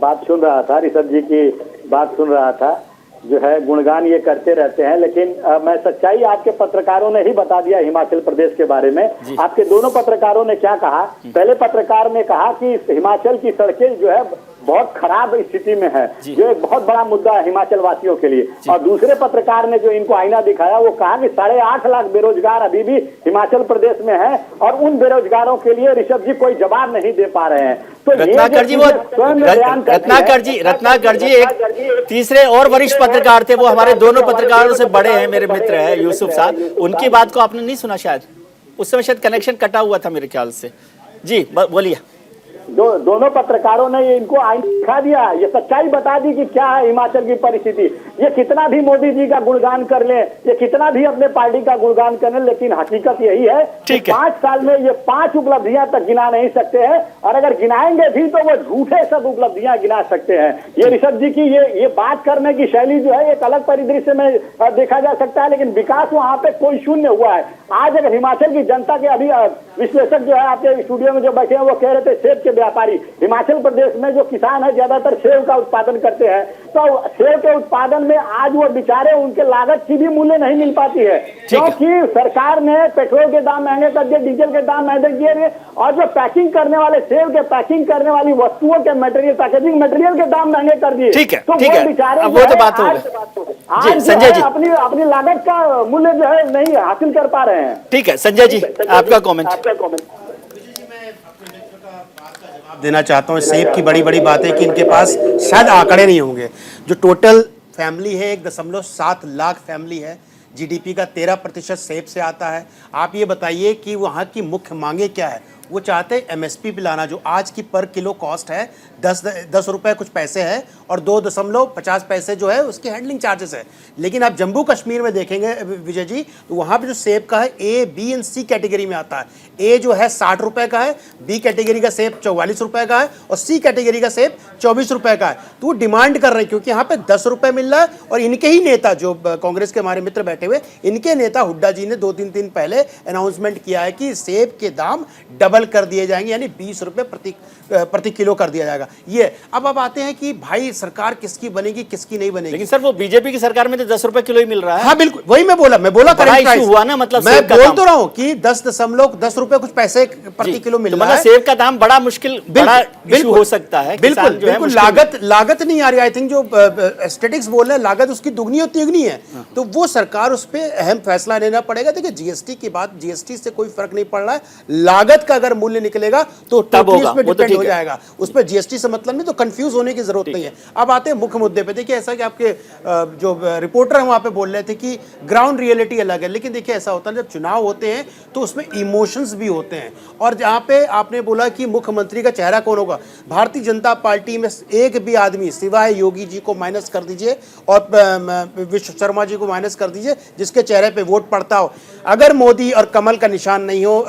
बात सुन रहा था, ऋषभ जी की बात सुन रहा था, जो है गुणगान ये करते रहते हैं, लेकिन मैं सच्चाई आपके पत्रकारों ने ही बता दिया हिमाचल प्रदेश के बारे में। आपके दोनों पत्रकारों ने क्या कहा? पहले पत्रकार ने कहा कि हिमाचल की सड़कें जो है बहुत खराब स्थिति में है, जो एक बहुत बड़ा मुद्दा है हिमाचल वासियों के लिए। और दूसरे पत्रकार ने जो इनको आईना दिखाया, वो कहा कि 8.5 लाख बेरोजगार अभी भी हिमाचल प्रदेश में है और उन बेरोजगारों के लिए ऋषभ जी कोई जवाब नहीं दे पा रहे हैं। तो रत्नाकर जी एक तीसरे और वरिष्ठ पत्रकार थे, वो हमारे दोनों पत्रकारों से बड़े हैं, मेरे मित्र हैं यूसुफ साहब, उनकी बात को आपने नहीं सुना शायद, उस समय शायद कनेक्शन कटा हुआ था मेरे ख्याल से। जी बोलिए। दोनों पत्रकारों ने इनको आईना दिखा दिया, ये सच्चाई बता दी कि क्या है हिमाचल की परिस्थिति। ये कितना भी मोदी जी का गुणगान कर ले, ये कितना भी अपने पार्टी का गुणगान कर ले, लेकिन हकीकत यही है कि 5 साल में ये 5 उपलब्धियां तक गिना नहीं सकते हैं, और अगर गिनाएंगे भी तो वो झूठे सब उपलब्धियां गिना सकते हैं। ये ऋषभ जी की ये बात करने की शैली जो है एक अलग परिदृश्य में देखा जा सकता है, लेकिन विकास वहां पे कोई शून्य हुआ है। आज अगर हिमाचल की जनता के, अभी विश्लेषक जो है आपके स्टूडियो में जो बैठे हैं वो कह रहे थे सेब के व्यापारी, हिमाचल प्रदेश में जो किसान है ज्यादातर सेब का उत्पादन करते हैं, तो सेब के उत्पादन में आज वो बेचारे, उनके लागत की भी मूल्य नहीं मिल पाती है, क्योंकि सरकार ने पेट्रोल के दाम महंगे कर दिए, डीजल के दाम महंगे किए, और जो पैकिंग करने वाले, सेब के पैकिंग करने वाली वस्तुओं के मटेरियल, पैकेजिंग मटेरियल के दाम महंगे कर दिए। तो वो बेचारे आज संजय जी अपनी लागत का मूल्य जो है नहीं हासिल कर पा रहे हैं। ठीक है संजय जी, आपका कमेंट। देना चाहता हूँ। सेब की बड़ी बड़ी बात है कि इनके पास शायद आंकड़े नहीं होंगे। जो टोटल फैमिली है 1.7 लाख फैमिली है, जीडीपी का 13% सेब से आता है। आप ये बताइए कि वहाँ की मुख्य मांगे क्या है। वो चाहते हैं एमएसपी पे लाना, जो आज की पर किलो कॉस्ट है 10 रुपए कुछ पैसे है और 2.50 पैसे जो है उसके हैंडलिंग चार्जेस है। लेकिन आप जम्मू कश्मीर में देखेंगे विजय जी, तो वहाँ पे जो सेब का है ए, बी एंड सी कैटेगरी में आता है। ए जो है 60 रुपए का है, बी कैटेगरी का सेब 44 रुपए का है और सी कैटेगरी का सेब 24 रुपए का है। तो वो डिमांड कर रहे हैं क्योंकि यहाँ पे 10 रुपए मिल रहा है। और इनके ही नेता जो कांग्रेस के हमारे मित्र बैठे हुए, इनके नेता हुड्डा जी ने 2-3 दिन पहले अनाउंसमेंट किया है कि सेब के दाम डबल कर दिए जाएंगे, यानी 20 रुपए प्रति किलो कर दिया जाएगा। ये अब आते हैं कि भाई सरकार किसकी बनेगी किसकी नहीं बनेगी। लेकिन सर वो बीजेपी की सरकार में तो 10 रुपए किलो ही मिल रहा है। हाँ बिल्कुल, वही मैं बोला बड़ा इशू हुआ ना, मतलब मैं बोल तो रहा हूँ कि 10 रुपए कुछ पैसे प्रति किलो मिल रहा है। सेब का दाम बड़ा मुश्किल, बड़ा इशू हो सकता है। बिल्कुल बिल्कुल, लागत नहीं आ रही। आई थिंक जो स्टेटिक्स बोल रहे हैं लागत उसकी दुगनी और तिगनी है, तो वो सरकार उस पर अहम फैसला लेना पड़ेगा। देखिए जीएसटी की बात, जीएसटी से कोई फर्क नहीं पड़ रहा है। लागत का अगर मूल्य निकलेगा तो तब होगा, वो डिपेंड हो जाएगा। उस पर जीएसटी से मतलब नहीं, तो कंफ्यूज होने की जरूरत नहीं है। अब आते हैं मुख्य मुद्दे पे। देखिए ऐसा कि आपके जो रिपोर्टर हैं वहां पे बोल रहे थे कि ग्राउंड रियलिटी अलग है, लेकिन देखिए ऐसा होता है जब चुनाव होते हैं तो उसमें इमोशंस भी होते हैं। और जहां पे आपने बोला कि मुख्यमंत्री का चेहरा कौन होगा, भारतीय जनता पार्टी में एक भी आदमी सिवाय योगी जी को माइनस कर दीजिए और विश्व शर्मा जी को माइनस कर दीजिए जिसके चेहरे पे वोट पड़ता हो, अगर मोदी और कमल का निशान नहीं हो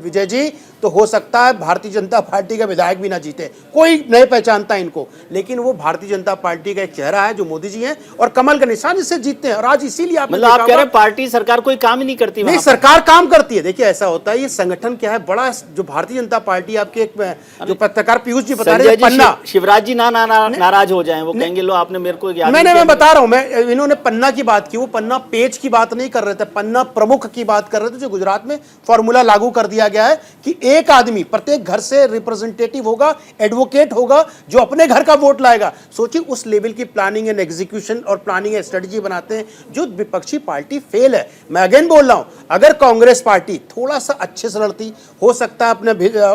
विजय जी, तो हो सकता है भारतीय जनता पार्टी का विधायक भी ना जीते। कोई नहीं पहचानता इनको, लेकिन वो भारतीय जनता पार्टी का एक चेहरा है जो मोदी जी हैं और कमल का निशान इससे जीतते हैं। और आज इसीलिए आप मतलब आप कह रहे हैं पार्टी सरकार कोई काम ही नहीं करती? नहीं, सरकार काम करती है। देखिए ऐसा होता है, ये संगठन क्या है बड़ा, जो भारतीय जनता पार्टी आपके एक जो पत्रकार पीयूष जी बता रहे हैं, पन्ना शिवराज जी नाराज हो जाए, वो कहेंगे लो आपने मेरे को याद। मैं बता रहा हूं, मैं इन्होंने पन्ना की बात की, वो पन्ना पेज की बात नहीं कर रहे थे, पन्ना प्रमुख की बात कर रहे थे। जो गुजरात में फॉर्मूला लागू कर दिया गया है कि एक आदमी प्रत्येक घर से रिप्रेजेंटेटिव होगा, एडवोकेट होगा, जो अपने घर का वोट लाएगा। सोचिए उस लेवल की प्लानिंग एंड एग्जीक्यूशन और प्लानिंग एंड स्ट्रेटजी बनाते हैं जो विपक्षी पार्टी फेल है। मैं अगेन बोल रहा हूं, अगर कांग्रेस पार्टी थोड़ा सा अच्छे से लड़ती, हो सकता है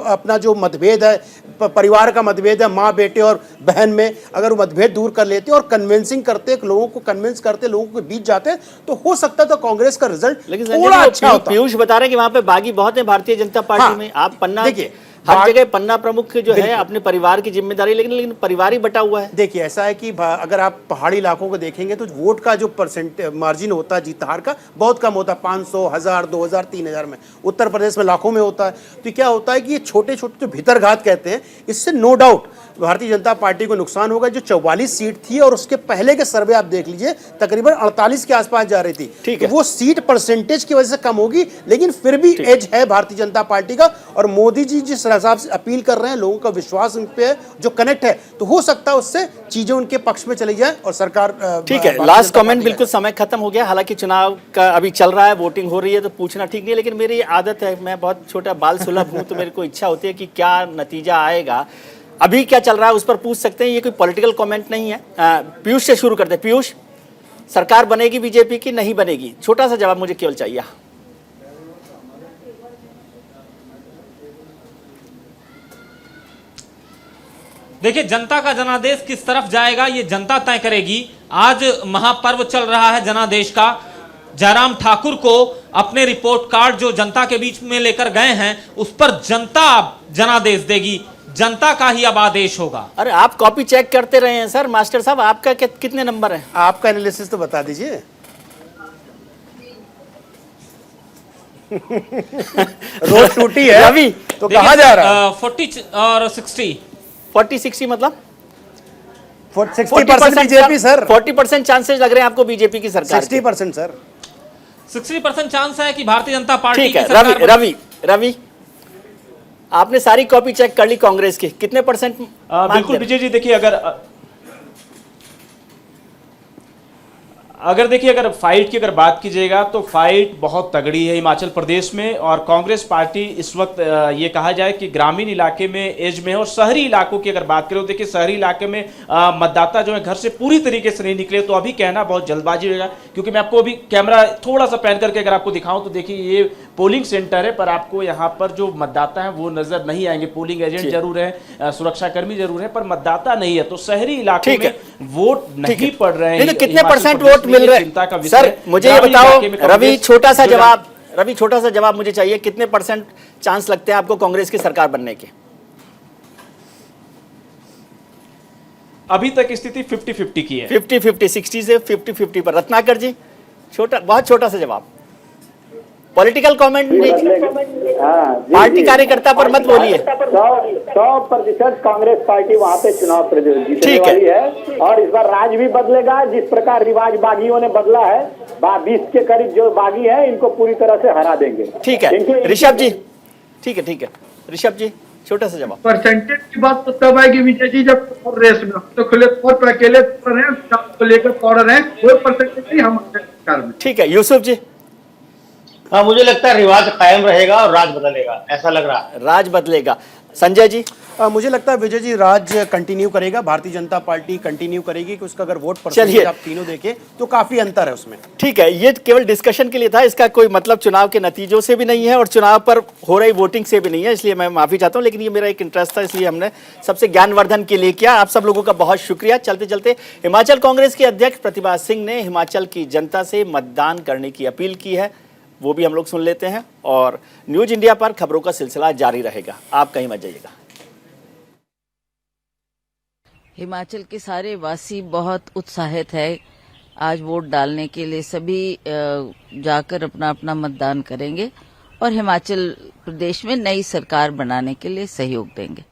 अपना जो मतभेद है, परिवार का मतभेद है माँ बेटे और बहन में, अगर वो मतभेद दूर कर लेते और कन्विंसिंग करते, लोगों को कन्विंस करते, लोगों के बीच जाते, तो हो सकता था कांग्रेस का रिजल्ट थोड़ा अच्छा होता। पीयूष बता रहे कि वहां पे बागी बहुत है भारतीय जनता पार्टी में। आप पन्ना देखिए, हर जगह पन्ना प्रमुख जो है अपने परिवार की जिम्मेदारी, लेकिन परिवार ही बटा हुआ है। देखिए ऐसा है कि अगर आप पहाड़ी इलाकों को देखेंगे तो वोट का जो मार्जिन होता है जीत हार का बहुत कम होता है, 500, 1000, 2000, 3000 में। उत्तर प्रदेश में लाखों में होता है। तो क्या होता है कि ये छोटे छोटे जो भीतरघात कहते हैं, इससे no doubt Bharatiya Janata party को नुकसान होगा। जो 44 सीट थी और उसके पहले के सर्वे आप देख लीजिए तकरीबन 48 के आसपास जा रही थी। ठीक है, वो सीट परसेंटेज की वजह से कम होगी, लेकिन फिर भी एज है भारतीय जनता पार्टी का। और मोदी जी जिस हिसाब से अपील कर रहे हैं, लोगों का विश्वास उन पे जो कनेक्ट है, तो हो सकता है उससे चीजें उनके पक्ष में चली जाए और सरकार। ठीक है, लास्ट कमेंट, बिल्कुल समय खत्म हो गया। हालांकि चुनाव का अभी चल रहा है, वोटिंग हो रही है, तो पूछना ठीक नहीं है, लेकिन मेरी आदत है, मैं बहुत छोटा बाल सुलभ हूं, तो मेरे को इच्छा होती है कि क्या नतीजा आएगा, अभी क्या चल रहा है उस पर पूछ सकते हैं। ये कोई पॉलिटिकल कमेंट नहीं है। पीयूष से शुरू करते हैं। पीयूष, सरकार बनेगी बीजेपी की, नहीं बनेगी? छोटा सा जवाब मुझे केवल चाहिए। देखिए, जनता का जनादेश किस तरफ जाएगा ये जनता तय करेगी। आज महापर्व चल रहा है जनादेश का। जयराम ठाकुर को अपने रिपोर्ट कार्ड जो जनता के बीच में लेकर गए हैं, उस पर जनता जनादेश देगी, जनता का ही अब आदेश होगा। अरे आप कॉपी चेक करते रहे हैं सर। मास्टर साहब, आपका कितने नंबर है? आपका एनालिसिस तो बता दीजिए। रोड टूटी है रवि, तो कहा जा रहा है? 40 और 60 40-60 मतलब 60% बीजेपी सर। 40% चांसेस लग रहे हैं आपको बीजेपी की सरकार? 60% सर। 60% चांस है कि भारतीय जनता पार्टी की सरकार। रवि, आपने सारी कॉपी चेक कर ली कांग्रेस की, कितने परसेंट? बिल्कुल विजय जी, देखिए अगर देखिए, अगर फाइट की अगर बात कीजिएगा तो फाइट बहुत तगड़ी है हिमाचल प्रदेश में। और कांग्रेस पार्टी इस वक्त ये कहा जाए कि ग्रामीण इलाके में एज में है, और शहरी इलाकों की अगर बात करें तो देखिए शहरी इलाके में मतदाता जो है घर से पूरी तरीके से नहीं निकले, तो अभी कहना बहुत जल्दबाजी होगा। क्योंकि मैं आपको अभी कैमरा थोड़ा सा पैन करके अगर आपको दिखाऊं तो देखिए ये पोलिंग सेंटर है, पर आपको यहाँ पर जो मतदाता है वो नजर नहीं आएंगे। पोलिंग एजेंट जरूर है, सुरक्षाकर्मी जरूर है, पर मतदाता नहीं है। तो शहरी इलाकों में वोट नहीं पड़ रहे हैं। कितने परसेंट वोट मिल रहे हैं सर, मुझे ये बताओ। रवि, छोटा सा जवाब मुझे चाहिए। कितने परसेंट चांस लगते हैं आपको कांग्रेस की सरकार बनने के? अभी तक स्थिति 50-50 की है। 50-50, 60 से 50-50 पर। रत्नाकर जी, बहुत छोटा सा जवाब, पॉलिटिकल कमेंट नहीं, पार्टी कार्यकर्ता पर मत बोलिए। 100% कांग्रेस पार्टी वहाँ पे चुनाव जीतने वाली है। और इस बार राज भी बदलेगा। जिस प्रकार रिवाज बागियों ने बदला है, 20 के करीब जो बागी है इनको पूरी तरह से हरा देंगे। ठीक है ऋषभ जी, ठीक है ऋषभ जी, छोटा सा जवाब। परसेंटेज की बात तो तब आएगी विजय जी जब रेस में तो खुले तौर पर अकेले तो लेकर पॉडर है, कोई परसेंटेज नहीं हमारे सरकार में। ठीक है यूसुफ जी। हाँ, मुझे लगता है रिवाज कायम रहेगा और राज बदलेगा, ऐसा लग रहा है। राज बदलेगा। संजय जी। मुझे लगता है विजय जी राज कंटिन्यू करेगा, भारतीय जनता पार्टी कंटिन्यू करेगी कि उसका अगर वोट परसेंटेज आप तीनों देखें तो काफी अंतर है उसमें। ठीक है, ये केवल डिस्कशन के लिए था, इसका कोई मतलब चुनाव के नतीजों से भी नहीं है और चुनाव पर हो रही वोटिंग से भी नहीं है, इसलिए मैं माफी चाहता हूं। लेकिन ये मेरा एक इंटरेस्ट था, इसलिए हमने सबसे ज्ञानवर्धन के लिए किया। आप सब लोगों का बहुत शुक्रिया। चलते चलते हिमाचल कांग्रेस के अध्यक्ष प्रतिभा सिंह ने हिमाचल की जनता से मतदान करने की अपील की है, वो भी हम लोग सुन लेते हैं। और न्यूज इंडिया पर खबरों का सिलसिला जारी रहेगा, आप कहीं मत जाइएगा। हिमाचल के सारे वासी बहुत उत्साहित है, आज वोट डालने के लिए सभी जाकर अपना अपना मतदान करेंगे और हिमाचल प्रदेश में नई सरकार बनाने के लिए सहयोग देंगे।